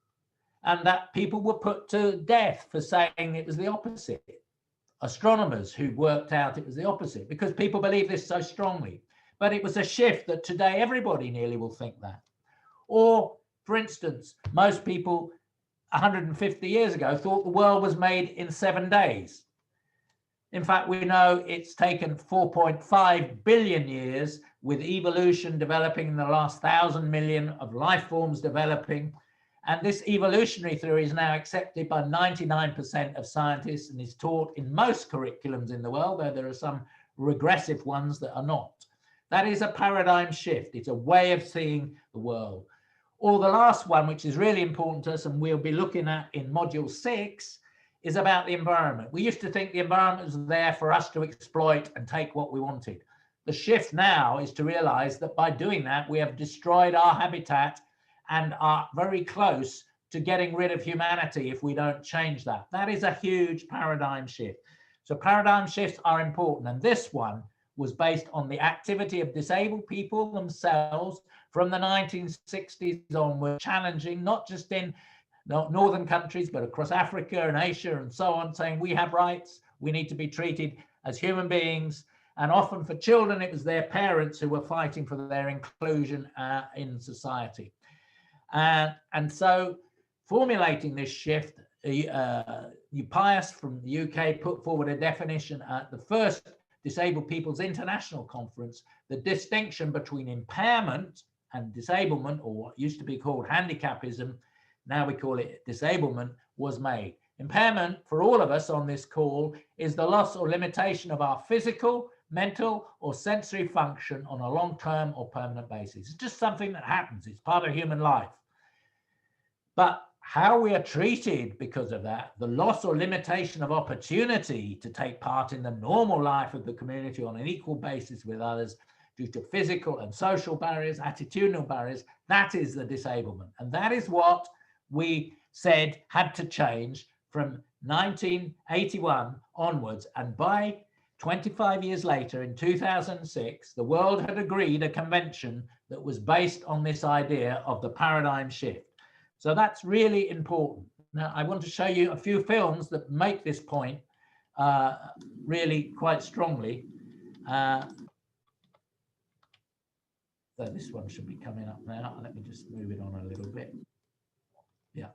and that people were put to death for saying it was the opposite. Astronomers who worked out it was the opposite, because people believe this so strongly. But it was a shift that today everybody nearly will think that. Or, for instance, most people 150 years ago thought the world was made in 7 days. In fact, we know it's taken 4.5 billion years, with evolution developing in the last 1,000 million of life forms developing. And this evolutionary theory is now accepted by 99% of scientists and is taught in most curriculums in the world, though there are some regressive ones that are not. That is a paradigm shift. It's a way of seeing the world. Or the last one, which is really important to us and we'll be looking at in module 6, is about the environment. We used to think the environment was there for us to exploit and take what we wanted. The shift now is to realize that by doing that, we have destroyed our habitat and are very close to getting rid of humanity if we don't change that. That is a huge paradigm shift. So paradigm shifts are important. And this one was based on the activity of disabled people themselves from the 1960s onward, challenging not just in northern countries, but across Africa and Asia and so on, saying we have rights, we need to be treated as human beings. And often for children, it was their parents who were fighting for their inclusion in society. And so formulating this shift, Pius from the UK put forward a definition at the first Disabled People's International Conference. The distinction between impairment and disablement, or what used to be called handicapism, now we call it disablement, was made. Impairment, for all of us on this call, is the loss or limitation of our physical, mental, or sensory function on a long-term or permanent basis. It's just something that happens. It's part of human life. But how we are treated because of that, the loss or limitation of opportunity to take part in the normal life of the community on an equal basis with others due to physical and social barriers, attitudinal barriers, that is the disablement. And that is what we said had to change from 1981 onwards. And by 25 years later, in 2006, the world had agreed a convention that was based on this idea of the paradigm shift. So that's really important. Now, I want to show you a few films that make this point really quite strongly. So this one should be coming up now. Let me just move it on a little bit. Yeah.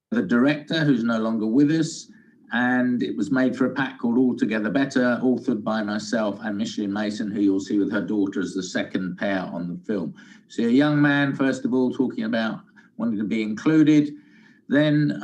The director, who's no longer with us, and it was made for a pack called Altogether Better, authored by myself and Micheline Mason, who you'll see with her daughter as the second pair on the film. So a young man, first of all, talking about wanting to be included. Then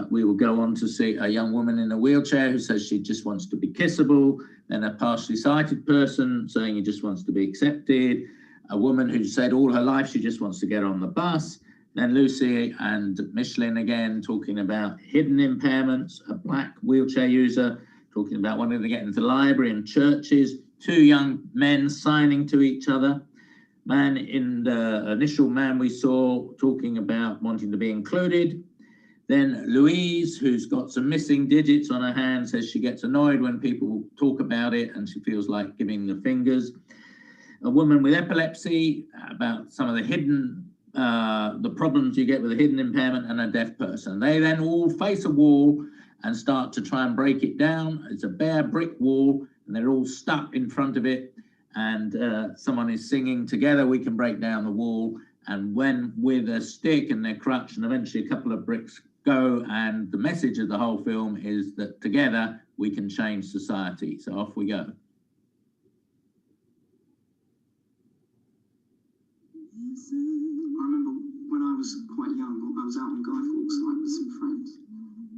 we will go on to see a young woman in a wheelchair who says she just wants to be kissable. Then a partially sighted person saying he just wants to be accepted. A woman who said all her life she just wants to get on the bus. Then Lucy and Micheline again talking about hidden impairments. A black wheelchair user talking about wanting to get into the library and churches. Two young men signing to each other. Man in the initial man we saw talking about wanting to be included. Then Louise, who's got some missing digits on her hand, says she gets annoyed when people talk about it and she feels like giving the fingers. A woman with epilepsy, about some of the hidden, the problems you get with a hidden impairment, and a deaf person. They then all face a wall and start to try and break it down. It's a bare brick wall and they're all stuck in front of it. and someone is singing, together we can break down the wall. And when with a stick and their crutch and eventually a couple of bricks go, and the message of the whole film is that together we can change society. So off we go. I remember when I was quite young, I was out on Guy Fawkes night with some friends,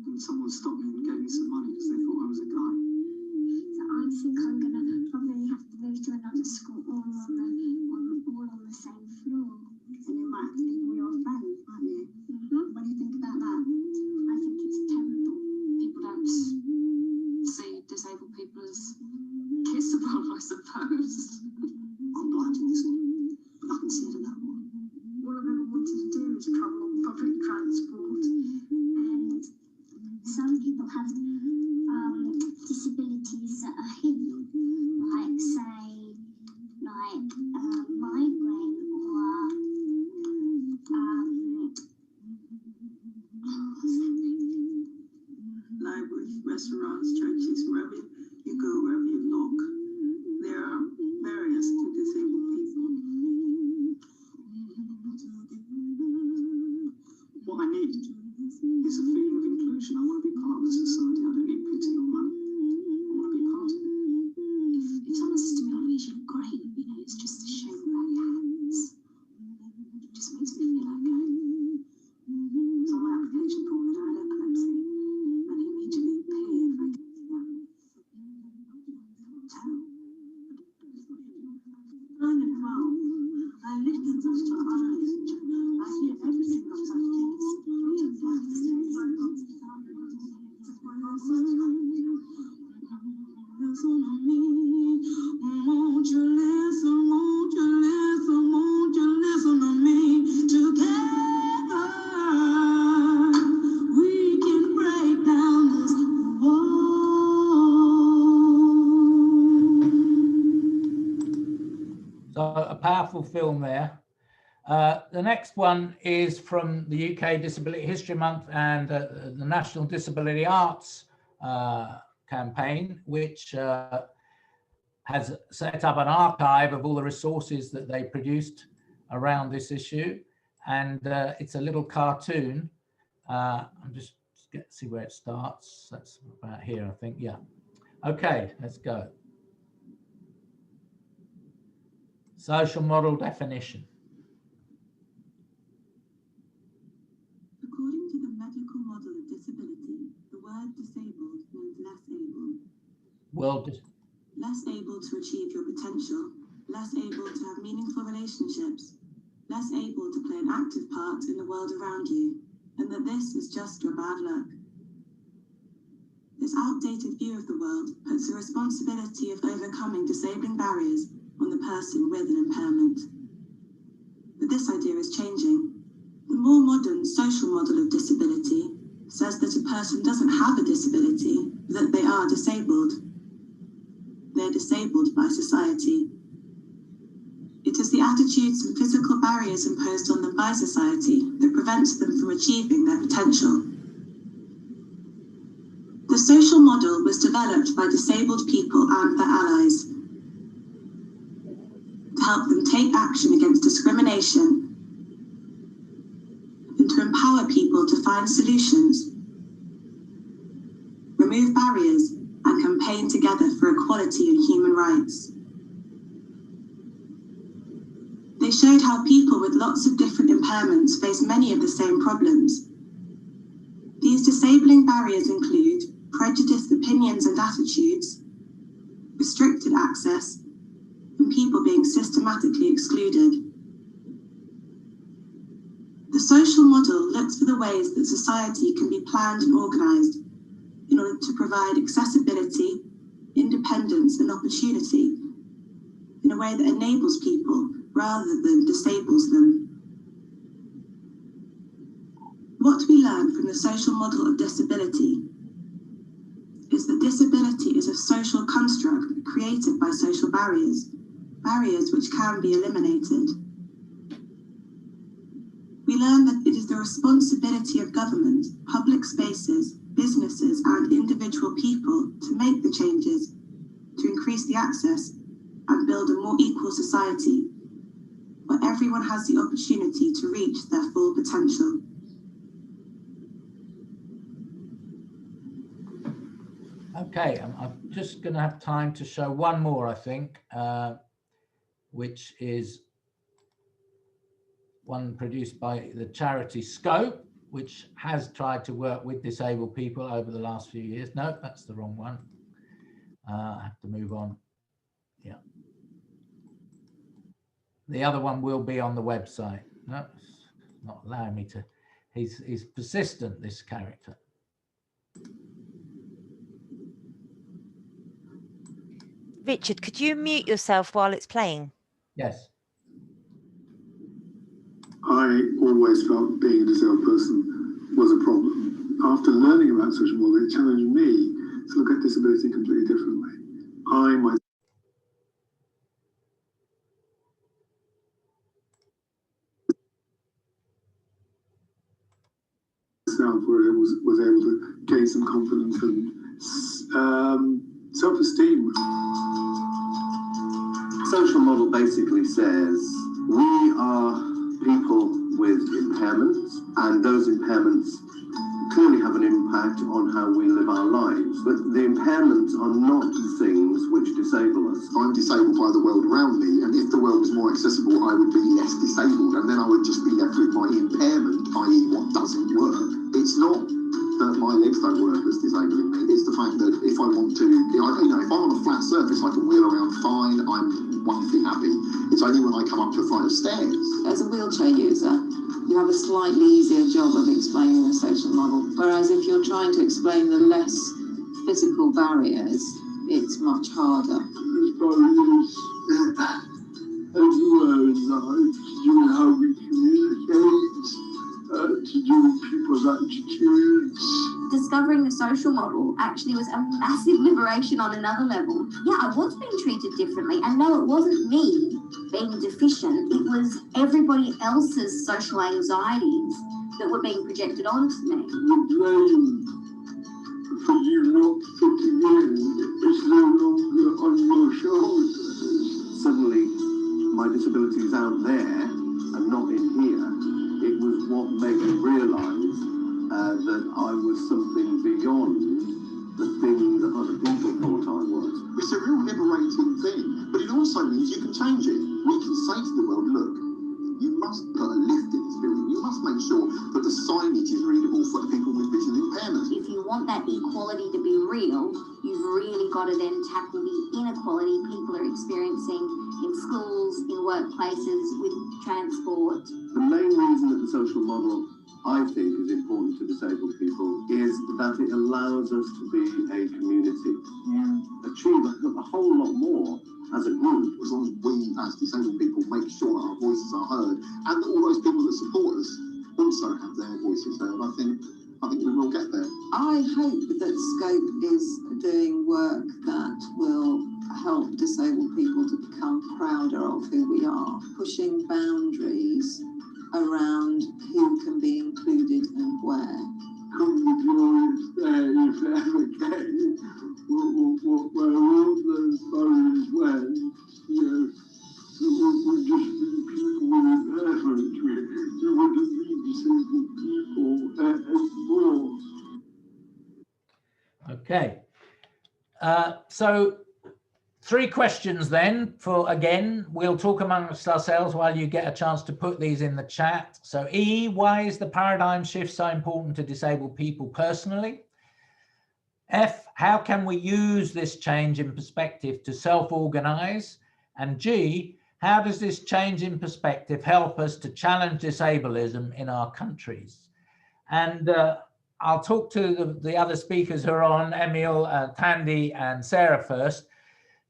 and someone stopped me and gave me some money because they thought I was a guy. So I think I'm gonna probably have to move to another school all on the same floor. And you might have to leave all your friends, might you? What do you think about that? I think it's terrible. People don't see disabled people as kissable, I suppose. I'm blind in this one, but I can see it in that one. All I've ever wanted to do is travel on public transport, and some people have disabilities that are hidden, like say, migraine or Libraries, restaurants, churches, wherever you go, wherever you look, there are barriers to disabled people. What I need is a feeling of inclusion. I want to be part of the society. I don't need pity or money. I want to be part of it. if someone says to me, "Oh, you look great," you know, it's just a shame about your hands. It just makes me feel okay. It's on my application form that I had epilepsy, and he immediately appeared very kind of wrong. I listen to my eyes. I hear everything of such things. Listen to me. Won't you listen? Won't you listen? Won't you listen to me? Together we can break down this wall. So a powerful film there. The next one is from the UK Disability History Month and the National Disability Arts campaign, which has set up an archive of all the resources that they produced around this issue. And it's a little cartoon. I'm just see where it starts. That's about here, I think. Yeah. Okay, let's go. Social model definition. According to the medical model of disability, the word disabled means less able. Less able to achieve your potential, less able to have meaningful relationships, less able to play an active part in the world around you, and that this is just your bad luck. This outdated view of the world puts the responsibility of overcoming disabling barriers on the person with an impairment. But this idea is changing. The more modern social model of disability says that a person doesn't have a disability, that they are disabled. They're disabled by society. It is the attitudes and physical barriers imposed on them by society that prevents them from achieving their potential. The social model was developed by disabled people and their allies to help them take action against discrimination and to empower people to find solutions, remove barriers, and campaign together for equality and human rights. They showed how people with lots of different impairments face many of the same problems. These disabling barriers include prejudiced opinions and attitudes, restricted access, and people being systematically excluded. The social model looks for the ways that society can be planned and organised in order to provide accessibility, independence, and opportunity in a way that enables people rather than disables them. What we learn from the social model of disability is that disability is a social construct created by social barriers, barriers which can be eliminated. We learn that it is the responsibility of government, public spaces, businesses, and individual people to make the changes to increase the access and build a more equal society where everyone has the opportunity to reach their full potential. Okay, I'm just going to have time to show one more, I think, which is one produced by the charity Scope, which has tried to work with disabled people over the last few years. No, that's the wrong one. I have to move on. Yeah. The other one will be on the website. No, it's not allowing me to. He's persistent, this character. Richard, could you mute yourself while it's playing? Yes. I always felt being a disabled person was a problem. After learning about social model, it challenged me to look at disability completely differently. I myself was able to gain some confidence and self-esteem. Social model basically says we are people with impairments, and those impairments clearly have an impact on how we live our lives. But the impairments are not the things which disable us. I'm disabled by the world around me, and if the world was more accessible, I would be less disabled, and then I would just be left with my impairment, i.e. what doesn't work. It's not that my legs don't work that's disabling me, it's the fact that if I want to, if I'm on a flat surface, I can wheel around fine, I'm wonderfully happy. It's only when I come up to a flight of stairs. As a wheelchair user, you have a slightly easier job of explaining the social model, whereas if you're trying to explain the less physical barriers, it's much harder. These barriers, everywhere in life, to do with how we communicate, to do with people's attitudes. Discovering the social model actually was a massive liberation on another level. Yeah, I was being treated differently, and no, it wasn't me being deficient, it was everybody else's social anxieties that were being projected onto me. The blame for you not fitting in is no longer on your shoulders. Suddenly, my disability is out there and not in here. It was what made me realise that I was something beyond the thing that other people thought I was. It's a real liberating thing, but it also means you can change it. We can say to the world, look, you must put a lift in this building. You must make sure that the signage is readable for people with visual impairment. If you want that equality to be real, you've really got to then tackle the inequality people are experiencing in schools, in workplaces, with transport. The main reason that the social model, I think, is important to disabled people is that it allows us to be a community, achieve a whole lot more as a group. As long as we, as disabled people, make sure that our voices are heard, and that all those people that support us also have their voices heard, I think we will get there. I hope that Scope is doing work that will help disabled people to become prouder of who we are, pushing boundaries around who can be included and where. Come the glorious day, if ever came, where all those barriers went, it would just be people with impairment. It wouldn't be disabled people anymore. Okay. So 3 questions then again, we'll talk amongst ourselves while you get a chance to put these in the chat. So E, why is the paradigm shift so important to disabled people personally? F, how can we use this change in perspective to self-organize? And G, how does this change in perspective help us to challenge disableism in our countries? And I'll talk to the other speakers who are on, Emil, Tandy and Sarah first.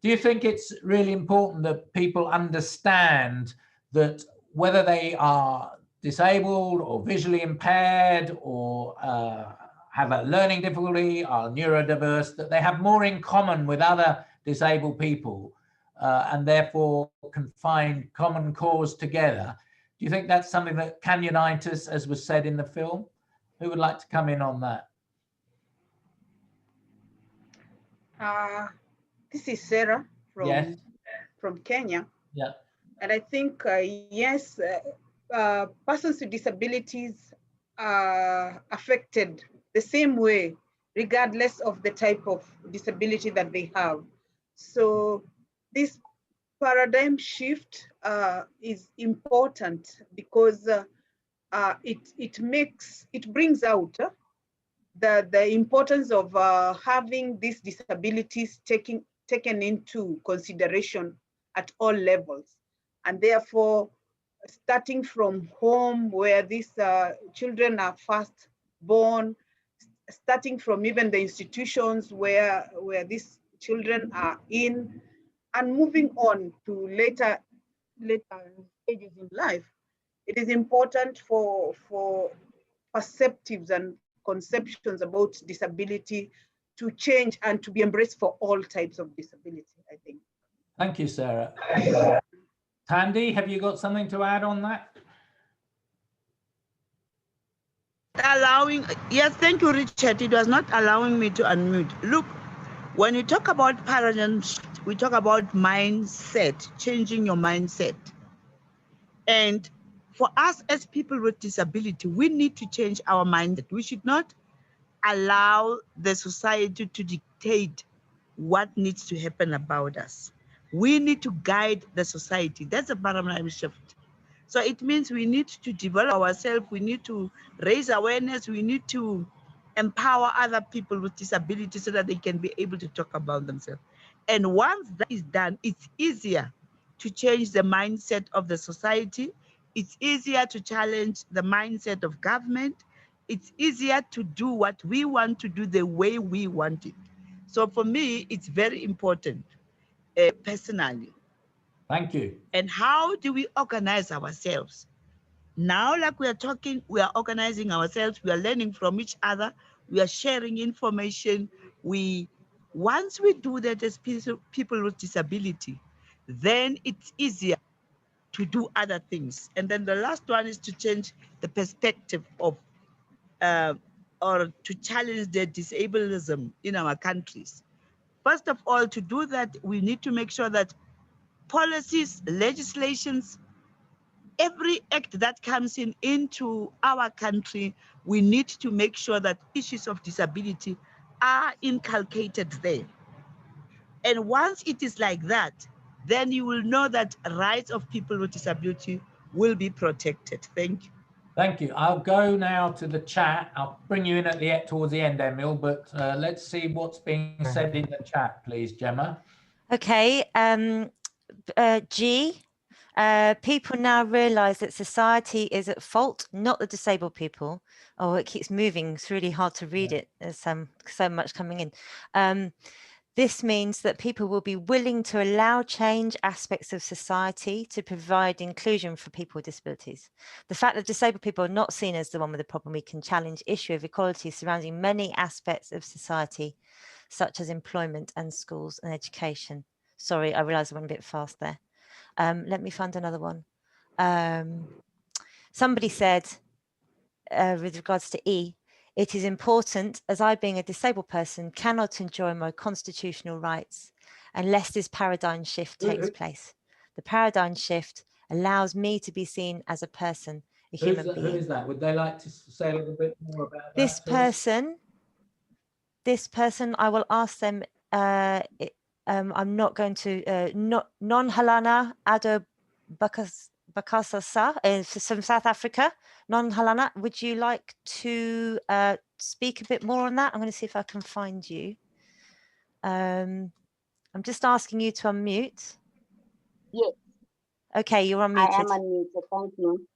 Do you think it's really important that people understand that whether they are disabled or visually impaired or have a learning difficulty, are neurodiverse, that they have more in common with other disabled people and therefore can find common cause together? Do you think that's something that can unite us, as was said in the film? Who would like to come in on that? This is Sarah from from Kenya. Yeah. And I think, yes, persons with disabilities are affected the same way, regardless of the type of disability that they have. So this paradigm shift is important because it brings out the importance of having these disabilities taken into consideration at all levels. And therefore, starting from home where these children are first born, starting from even the institutions where these children are in, and moving on to later stages in life, it is important for perceptives and conceptions about disability to change and to be embraced for all types of disability, I think. Thank you, Sarah. Tandy, have you got something to add on that? Yes, thank you, Richard. It was not allowing me to unmute. Look, when you talk about paradigm shift, we talk about mindset, changing your mindset. And for us as people with disability, we need to change our mindset. We should not allow the society to dictate what needs to happen about us. We need to guide the society. That's a paradigm shift. So it means we need to develop ourselves, we need to raise awareness, we need to empower other people with disabilities so that they can be able to talk about themselves. And once that is done, it's easier to change the mindset of the society. It's easier to challenge the mindset of government. It's easier to do what we want to do the way we want it. So for me, it's very important personally. Thank you. And how do we organize ourselves? Now, like we are talking, we are organizing ourselves, we are learning from each other, we are sharing information. Once we do that as people with disability, then it's easier to do other things. And then the last one is to change the perspective of, or to challenge the disableism in our countries. First of all, to do that, we need to make sure that policies, legislations, every act that comes into our country, we need to make sure that issues of disability are inculcated there. And once it is like that, then you will know that rights of people with disability will be protected. Thank you. Thank you. I'll go now to the chat. I'll bring you in at towards the end, Emil, but let's see what's being said in the chat, please, Gemma. Okay, G, people now realise that society is at fault, not the disabled people. Oh, it keeps moving. It's really hard to read it. There's so much coming in. This means that people will be willing to allow change aspects of society to provide inclusion for people with disabilities. The fact that disabled people are not seen as the one with the problem, we can challenge issue of equality surrounding many aspects of society, such as employment and schools and education. Sorry, I realised I went a bit fast there. Let me find another one. Somebody said, with regards to E, it is important as I, being a disabled person, cannot enjoy my constitutional rights unless this paradigm shift takes place. The paradigm shift allows me to be seen as a person, a human being. Who is that? Would they like to say a little bit more about this that? This person, I will ask them. I'm not going to non-Halana Ado Bakasasa from South Africa. Non-Halana, would you like to speak a bit more on that? I'm going to see if I can find you. I'm just asking you to unmute. Yes. Okay, you're unmuted. I am unmuted. Thank you.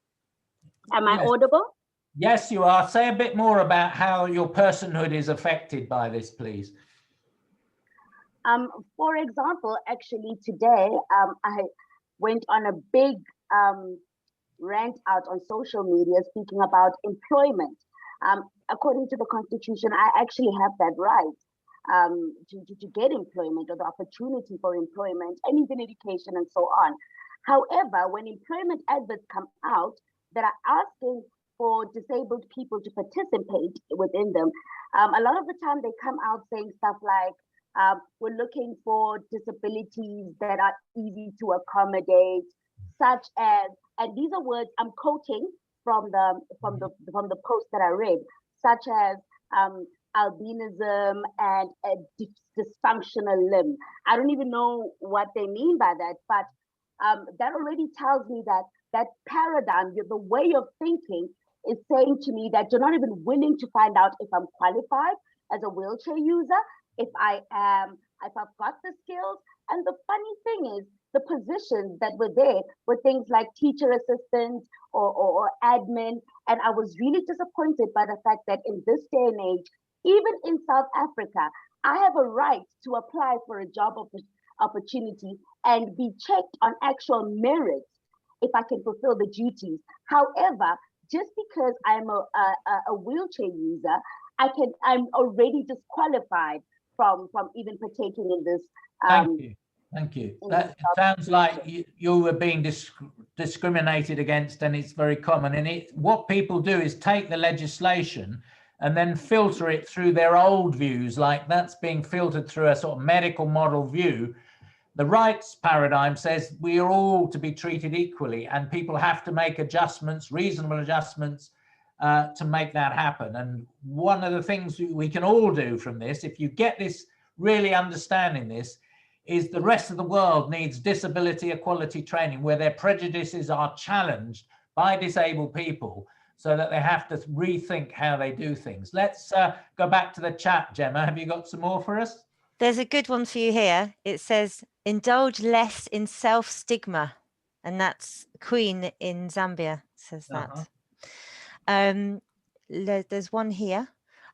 Am I audible? Yes, you are. Say a bit more about how your personhood is affected by this, please. For example, actually today, I went on a big rant out on social media speaking about employment. According to the Constitution, I actually have that right to get employment or the opportunity for employment and even education and so on. However, when employment adverts come out that are asking for disabled people to participate within them, a lot of the time they come out saying stuff like, We're looking for disabilities that are easy to accommodate, such as, and these are words I'm quoting from the post that I read, such as albinism and a dysfunctional limb. I don't even know what they mean by that, but that already tells me that that paradigm, the way of thinking, is saying to me that you're not even willing to find out if I'm qualified as a wheelchair user, if I've got the skills. And the funny thing is, the positions that were there were things like teacher assistants or admin. And I was really disappointed by the fact that in this day and age, even in South Africa, I have a right to apply for a job opportunity and be checked on actual merits if I can fulfill the duties. However, just because I'm a wheelchair user, I'm already disqualified from even partaking in this. Thank you. That sounds like you were being discriminated against, and it's very common. And what people do is take the legislation and then filter it through their old views, like that's being filtered through a sort of medical model view. The rights paradigm says we are all to be treated equally, and people have to make adjustments, reasonable adjustments, to make that happen. And one of the things we can all do from this, if you get this, really understanding this, is the rest of the world needs disability equality training where their prejudices are challenged by disabled people so that they have to rethink how they do things. Let's go back to the chat. Gemma, have you got some more for us? There's a good one for you here. It says, indulge less in self-stigma. And that's Queen in Zambia says that. There's one here.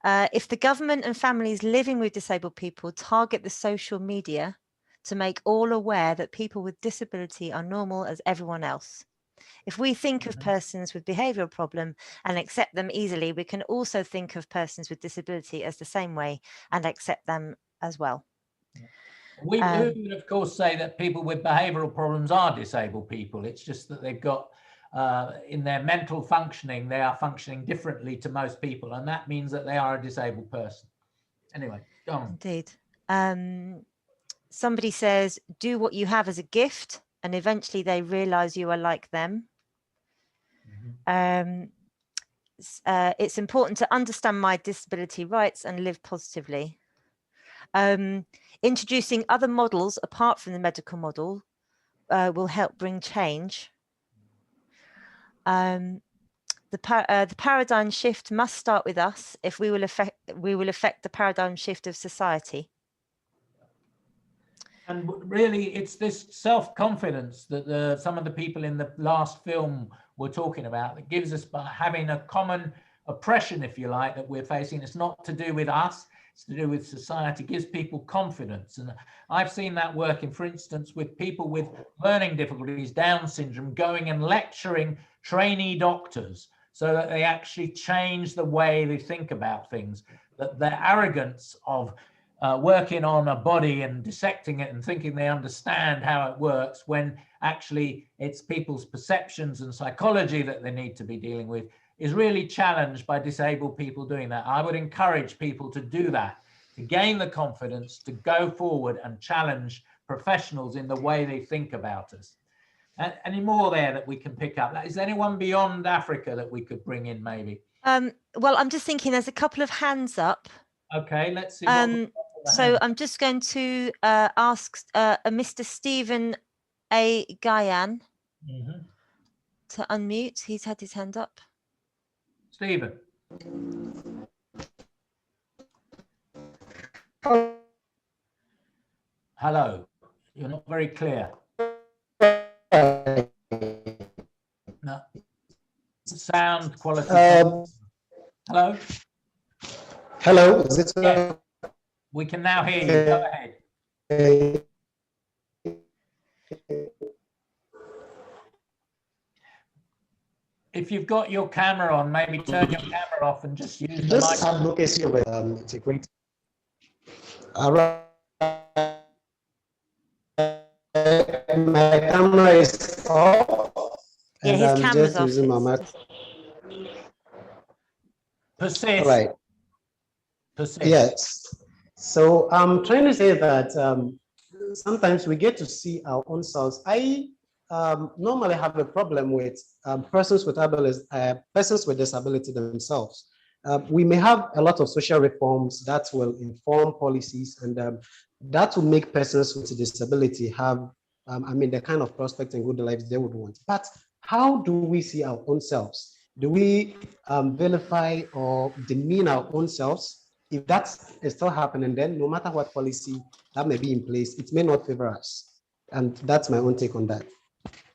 If the government and families living with disabled people target the social media to make all aware that people with disability are normal as everyone else. If we think of persons with behavioural problem and accept them easily, we can also think of persons with disability as the same way and accept them as well. We would, of course, say that people with behavioural problems are disabled people. It's just that they've got, in their mental functioning, they are functioning differently to most people. And that means that they are a disabled person. Anyway, go on. Indeed. Somebody says, do what you have as a gift, and eventually they realise you are like them. It's important to understand my disability rights and live positively. Introducing other models apart from the medical model will help bring change. The paradigm shift must start with us if we will affect the paradigm shift of society. And really, it's this self-confidence that some of the people in the last film were talking about that gives us, by having a common oppression, if you like, that we're facing. It's not to do with us, it's to do with society. It gives people confidence. And I've seen that working, for instance, with people with learning difficulties, Down syndrome, going and lecturing trainee doctors so that they actually change the way they think about things, that their arrogance of working on a body and dissecting it and thinking they understand how it works, when actually it's people's perceptions and psychology that they need to be dealing with, is really challenged by disabled people doing that. I would encourage people to do that, to gain the confidence to go forward and challenge professionals in the way they think about us. Any more there that we can pick up? Is there anyone beyond Africa that we could bring in maybe? Well, I'm just thinking there's a couple of hands up. Okay, let's see. So I'm just going to ask Mr. Stephen A. Guyan to unmute. He's had his hand up. Stephen. Hello. You're not very clear. No. Sound quality. Hello. Hello. Is it? Yeah. We can now hear you. Go ahead. If you've got your camera on, maybe turn your camera off and just use the mic. I'm Lucas here with it's a great. My camera is off. Yeah, his camera's off. Using my mic. Persist. Right. Persist. Yes. So I'm trying to say that sometimes we get to see our own selves. I normally have a problem with persons with disability themselves. We may have a lot of social reforms that will inform policies, and that will make persons with disability have, the kind of prospects and good lives they would want. But how do we see our own selves? Do we vilify or demean our own selves? If that is still happening, then no matter what policy that may be in place, it may not favor us. And that's my own take on that.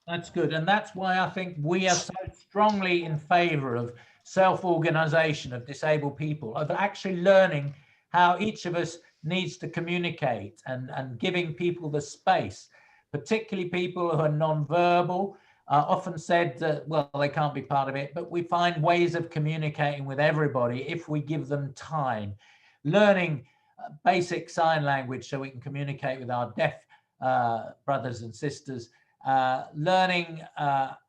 That's good. And that's why I think we are so strongly in favor of self-organization of disabled people, of actually learning how each of us needs to communicate and giving people the space, particularly people who are non-verbal. Often said that, well, they can't be part of it, but we find ways of communicating with everybody if we give them time. Learning basic sign language so we can communicate with our deaf brothers and sisters, learning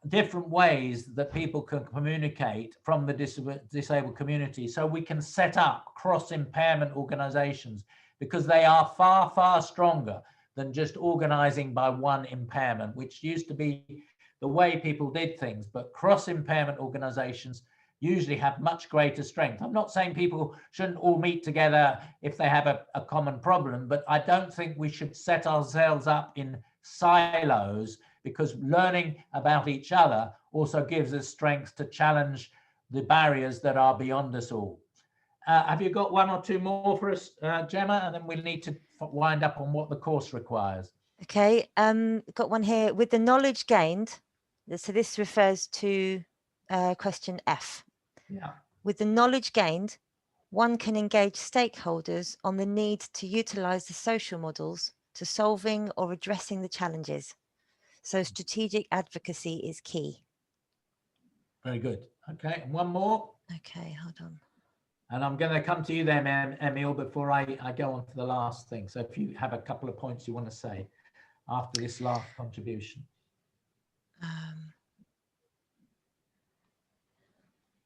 different ways that people can communicate from the disabled community, so we can set up cross-impairment organizations, because they are far, far stronger than just organizing by one impairment, which used to be the way people did things. But cross-impairment organizations usually have much greater strength. I'm not saying people shouldn't all meet together if they have a common problem, but I don't think we should set ourselves up in silos, because learning about each other also gives us strength to challenge the barriers that are beyond us all. Have you got one or two more for us, Gemma? And then we'll need to wind up on what the course requires. Okay, got one here. With the knowledge gained, so this refers to question F. Yeah. With the knowledge gained, one can engage stakeholders on the need to utilize the social models to solving or addressing the challenges. So strategic advocacy is key. Very good. Okay, and one more. Okay, hold on. And I'm going to come to you then, Emil, before I go on to the last thing. So if you have a couple of points you want to say after this last contribution.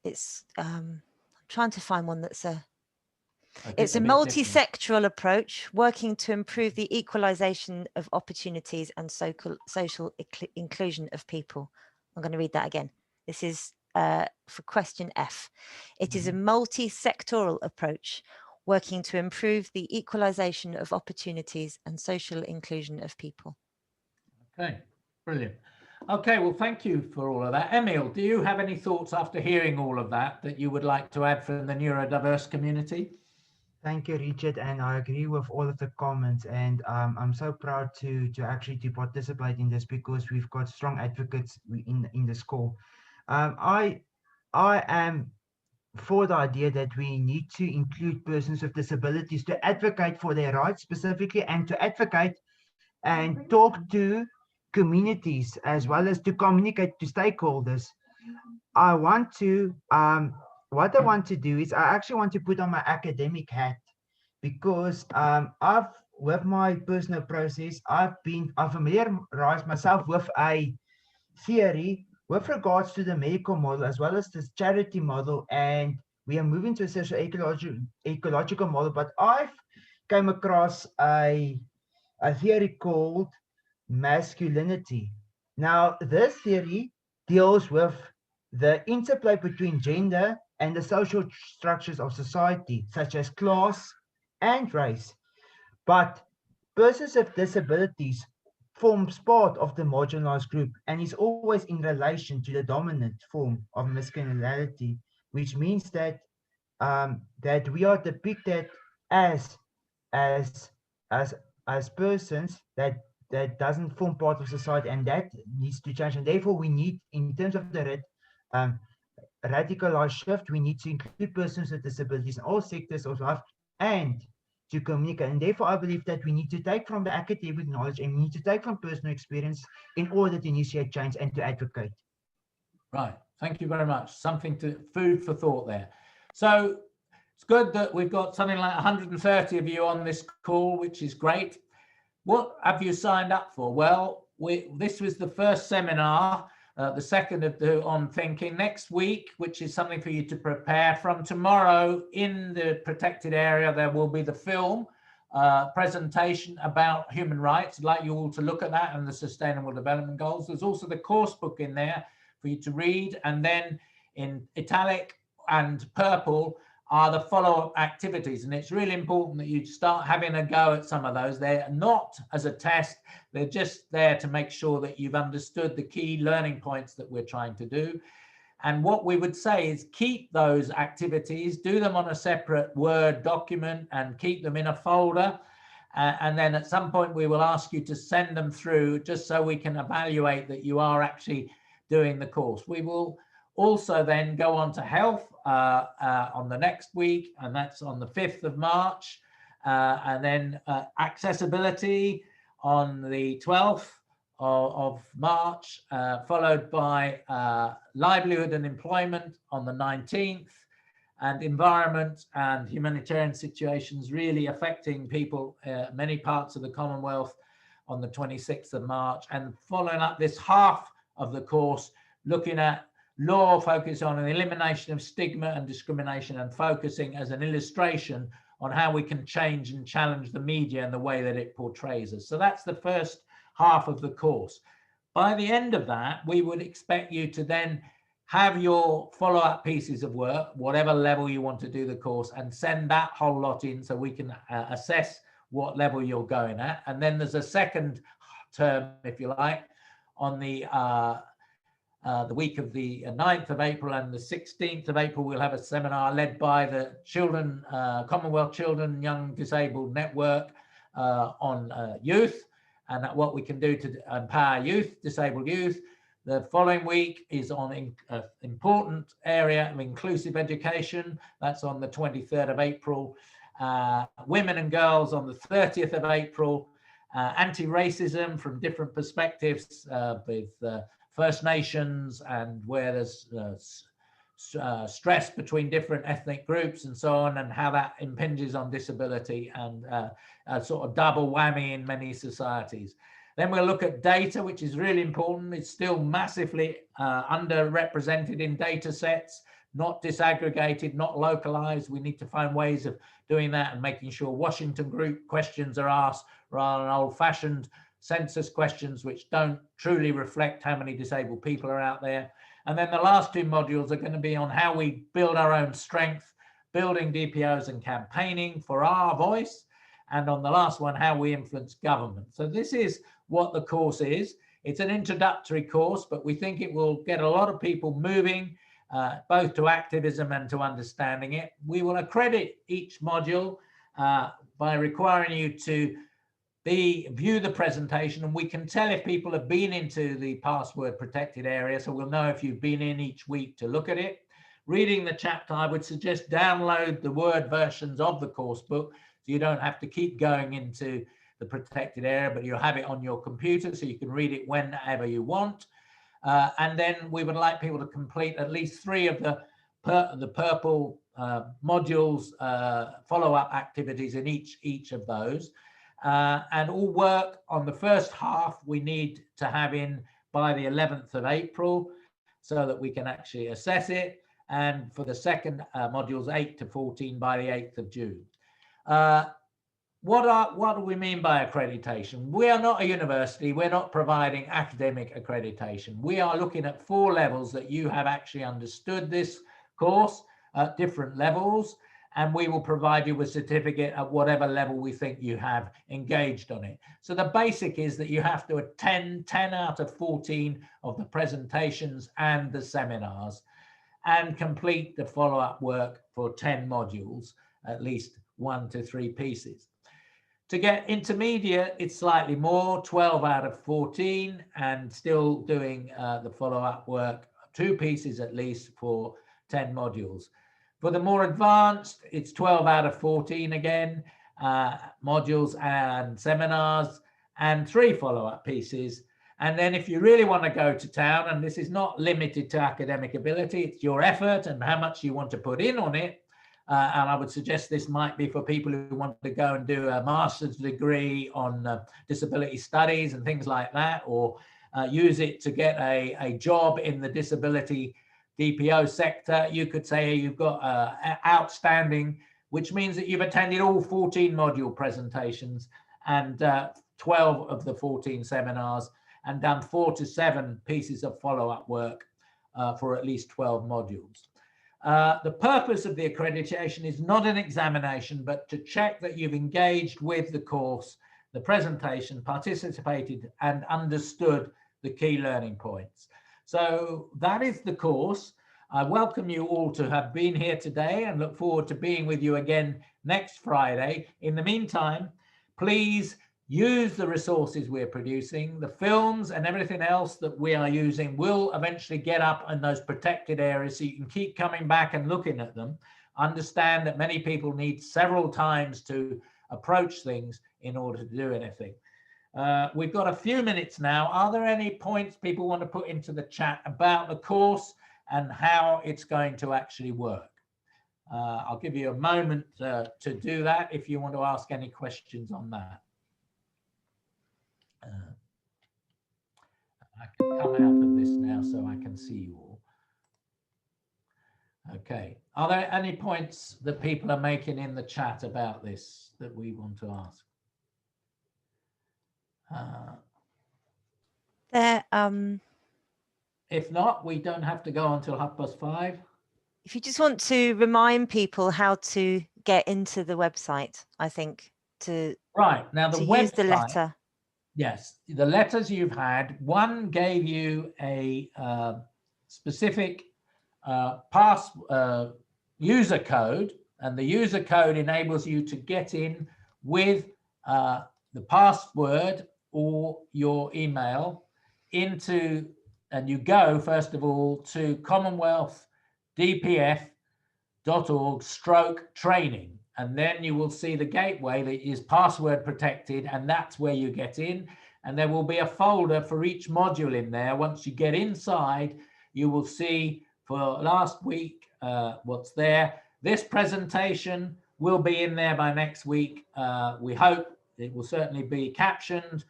It's I'm trying to find one that's it's a multi-sectoral approach working to improve the equalization of opportunities and social inclusion of people. I'm going to read that again. This is for question F. It is a multi-sectoral approach working to improve the equalization of opportunities and social inclusion of people. Okay, brilliant. Okay, well, thank you for all of that. Emil, do you have any thoughts after hearing all of that that you would like to add from the neurodiverse community? Thank you, Richard, and I agree with all of the comments. And I'm so proud to actually participate in this, because we've got strong advocates in the school. I am for the idea that we need to include persons with disabilities to advocate for their rights specifically, and to advocate and talk to communities, as well as to communicate to stakeholders. I want to what I want to do is I actually want to put on my academic hat, because with my personal process, I've familiarized myself with a theory with regards to the medical model as well as this charity model, and we are moving to a social ecological model. But I've came across a theory called masculinity. Now, this theory deals with the interplay between gender and the social structures of society, such as class and race. But persons with disabilities forms part of the marginalized group and is always in relation to the dominant form of masculinity, which means that that we are depicted as persons that doesn't form part of society, and that needs to change. And therefore, we need, in terms of the radicalized shift, we need to include persons with disabilities in all sectors of life and to communicate. And therefore, I believe that we need to take from the academic knowledge and we need to take from personal experience in order to initiate change and to advocate. Right. Thank you very much. Something to food for thought there. So it's good that we've got something like 130 of you on this call, which is great. What have you signed up for? Well, this was the first seminar, the second of the on thinking. Next week, which is something for you to prepare from tomorrow, in the protected area, there will be the film presentation about human rights. I'd like you all to look at that and the Sustainable Development Goals. There's also the course book in there for you to read, and then in italic and purple are the follow-up activities. And it's really important that you start having a go at some of those. They're not as a test, they're just there to make sure that you've understood the key learning points that we're trying to do. And what we would say is keep those activities, do them on a separate Word document and keep them in a folder. And then at some point we will ask you to send them through just so we can evaluate that you are actually doing the course. We will also then go on to health on the next week, and that's on the 5th of March. And then accessibility on the 12th of March, followed by livelihood and employment on the 19th, and environment and humanitarian situations really affecting people many parts of the Commonwealth on the 26th of March. And following up this half of the course, looking at law, focus on an elimination of stigma and discrimination, and focusing as an illustration on how we can change and challenge the media and the way that it portrays us. So that's the first half of the course. By the end of that, we would expect you to then have your follow-up pieces of work, whatever level you want to do the course, and send that whole lot in so we can assess what level you're going at. And then there's a second term, if you like, on the week of the 9th of April and the 16th of April. We'll have a seminar led by the Children, Commonwealth Children Young Disabled Network on youth and what we can do to empower youth, disabled youth. The following week is on an important area of inclusive education. That's on the 23rd of April. Women and girls on the 30th of April. Anti-racism from different perspectives with First Nations and where there's stress between different ethnic groups and so on, and how that impinges on disability, and a sort of double whammy in many societies. Then we'll look at data, which is really important. It's still massively underrepresented in data sets, not disaggregated, not localized. We need to find ways of doing that and making sure Washington group questions are asked rather than old-fashioned census questions which don't truly reflect how many disabled people are out there. And then the last two modules are going to be on how we build our own strength, building DPOs and campaigning for our voice. And on the last one, how we influence government. So this is what the course is. It's an introductory course, but we think it will get a lot of people moving, both to activism and to understanding it. We will accredit each module by requiring you to view the presentation, and we can tell if people have been into the password protected area, so we'll know if you've been in each week to look at it. Reading the chapter, I would suggest download the Word versions of the course book, so you don't have to keep going into the protected area, but you'll have it on your computer so you can read it whenever you want. And then we would like people to complete at least 3 of the purple modules, follow-up activities in each of those. And all work on the first half we need to have in by the 11th of April so that we can actually assess it. And for the second modules 8 to 14 by the 8th of June. What do we mean by accreditation? We are not a university. We're not providing academic accreditation. We are looking at 4 levels that you have actually understood this course at different levels, and we will provide you with a certificate at whatever level we think you have engaged on it. So the basic is that you have to attend 10 out of 14 of the presentations and the seminars, and complete the follow-up work for 10 modules, at least 1 to 3 pieces. To get intermediate, it's slightly more, 12 out of 14, and still doing the follow-up work, 2 pieces at least for 10 modules. For the more advanced, it's 12 out of 14 again, modules and seminars, and 3 follow-up pieces. And then if you really want to go to town, and this is not limited to academic ability, it's your effort and how much you want to put in on it. And I would suggest this might be for people who want to go and do a master's degree on disability studies and things like that, or use it to get a job in the disability DPO sector. You could say you've got outstanding which means that you've attended all 14 module presentations and 12 of the 14 seminars and done 4 to 7 pieces of follow-up work for at least 12 modules. The purpose of the accreditation is not an examination, but to check that you've engaged with the course, the presentation, participated and understood the key learning points. So that is the course. I welcome you all to have been here today and look forward to being with you again next Friday. In the meantime, please use the resources we're producing. The films and everything else that we are using will eventually get up in those protected areas so you can keep coming back and looking at them. Understand that many people need several times to approach things in order to do anything. We've got a few minutes now. Are there any points people want to put into the chat about the course and how it's going to actually work? I'll give you a moment to do that if you want to ask any questions on that. I can come out of this now so I can see you all. Okay. Are there any points that people are making in the chat about this that we want to ask? If not, we don't have to go until 5:30. If you just want to remind people how to get into the website, I think right now the website, use the letter. Yes, the letters you've had. One gave you a specific user code, and the user code enables you to get in with the password or your email into, and you go first of all to commonwealthdpf.org/training, and then you will see the gateway that is password protected, and that's where you get in. And there will be a folder for each module in there. Once you get inside, you will see for last week what's there. This presentation will be in there by next week. We hope it will certainly be captioned,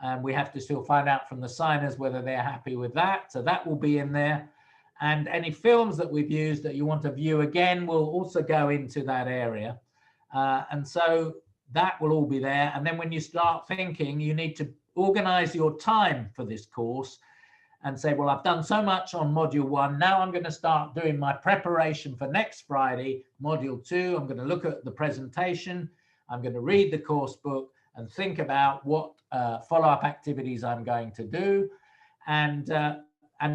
and we have to still find out from the signers whether they're happy with that. So that will be in there. And any films that we've used that you want to view again will also go into that area. And so that will all be there. And then when you start thinking, you need to organize your time for this course and say, well, I've done so much on module 1. Now I'm going to start doing my preparation for next Friday, module 2. I'm going to look at the presentation. I'm going to read the course book and think about what follow-up activities I'm going to do, and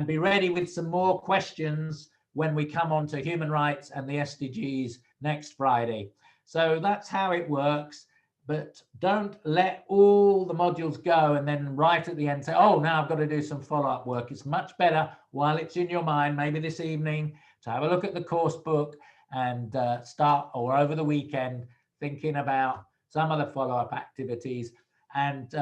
be ready with some more questions when we come on to human rights and the SDGs next Friday. So that's how it works. But don't let all the modules go and then right at the end say, oh, now I've got to do some follow-up work. It's much better while it's in your mind, maybe this evening, to have a look at the course book and start, or over the weekend, thinking about some of the follow-up activities. And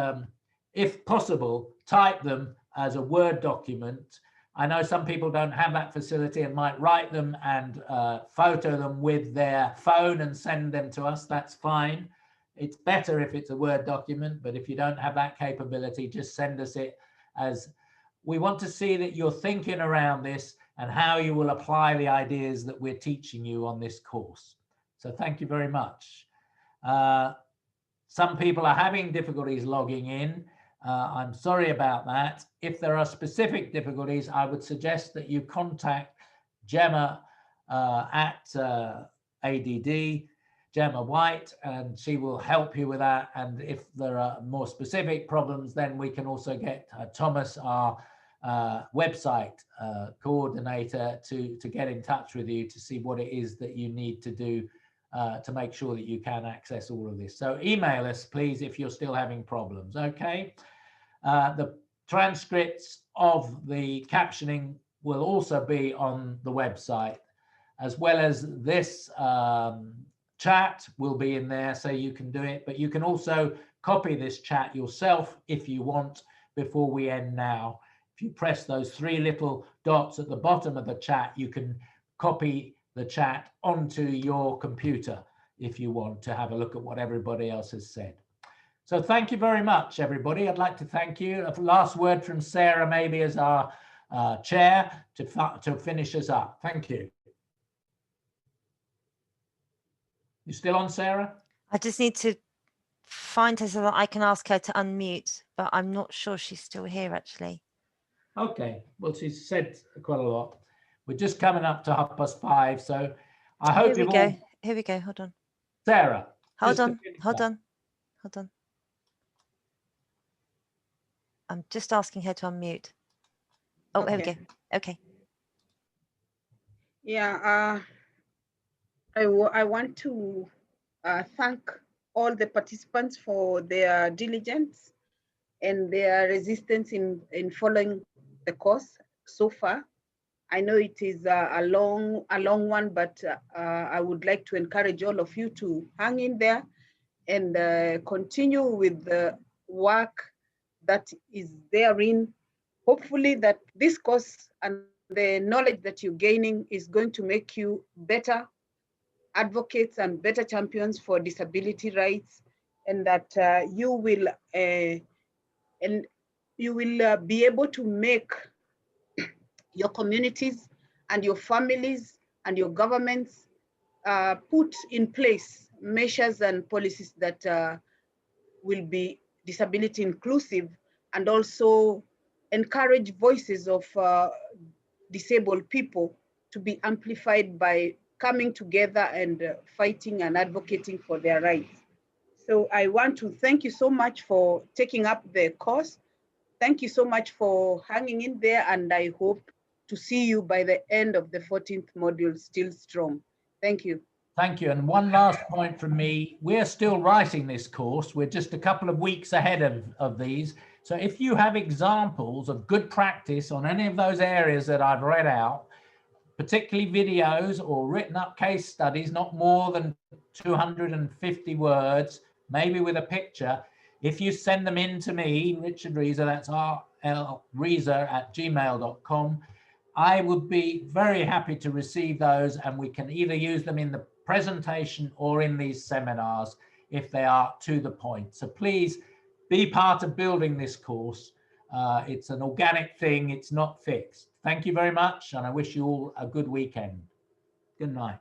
if possible, type them as a Word document. I know some people don't have that facility and might write them and photo them with their phone and send them to us. That's fine. It's better if it's a Word document, but if you don't have that capability, just send us it, as we want to see that you're thinking around this and how you will apply the ideas that we're teaching you on this course. So thank you very much. Some people are having difficulties logging in. I'm sorry about that. If there are specific difficulties, I would suggest that you contact Gemma at ADD, Gemma White, and she will help you with that. And if there are more specific problems, then we can also get Thomas, our website coordinator, to get in touch with you to see what it is that you need to do to make sure that you can access all of this. So email us, please, if you're still having problems. Okay. The transcripts of the captioning will also be on the website, as well as this chat will be in there, so you can do it. But you can also copy this chat yourself if you want before we end now. If you press those 3 little dots at the bottom of the chat, you can copy the chat onto your computer if you want to have a look at what everybody else has said. So thank you very much, everybody. I'd like to thank you. A last word from Sarah, maybe as our chair, to finish us up. Thank you. You still on, Sarah? I just need to find her so that I can ask her to unmute, but I'm not sure she's still here actually. Okay, well, she's said quite a lot. We're just coming up to 5:30, so I hope Here you've we go. all... Here we go. Hold on. Sarah. Hold on. Hold on. Hold on. I'm just asking her to unmute. Oh, here we go. Okay. Yeah, I want to thank all the participants for their diligence and their resistance in following the course so far. I know it is a long one, but I would like to encourage all of you to hang in there and continue with the work that is therein. Hopefully that this course and the knowledge that you're gaining is going to make you better advocates and better champions for disability rights, and that you will be able to make your communities and your families and your governments put in place measures and policies that will be disability inclusive, and also encourage voices of disabled people to be amplified by coming together and fighting and advocating for their rights. So I want to thank you so much for taking up the course. Thank you so much for hanging in there, and I hope to see you by the end of the 14th module still strong. Thank you. Thank you. And one last point from me. We're still writing this course. We're just a couple of weeks ahead of these. So if you have examples of good practice on any of those areas that I've read out, particularly videos or written up case studies, not more than 250 words, maybe with a picture, if you send them in to me, Richard Reeser, that's rlreeser@gmail.com, I would be very happy to receive those, and we can either use them in the presentation or in these seminars if they are to the point. So please be part of building this course. It's an organic thing, it's not fixed. Thank you very much, and I wish you all a good weekend. Good night.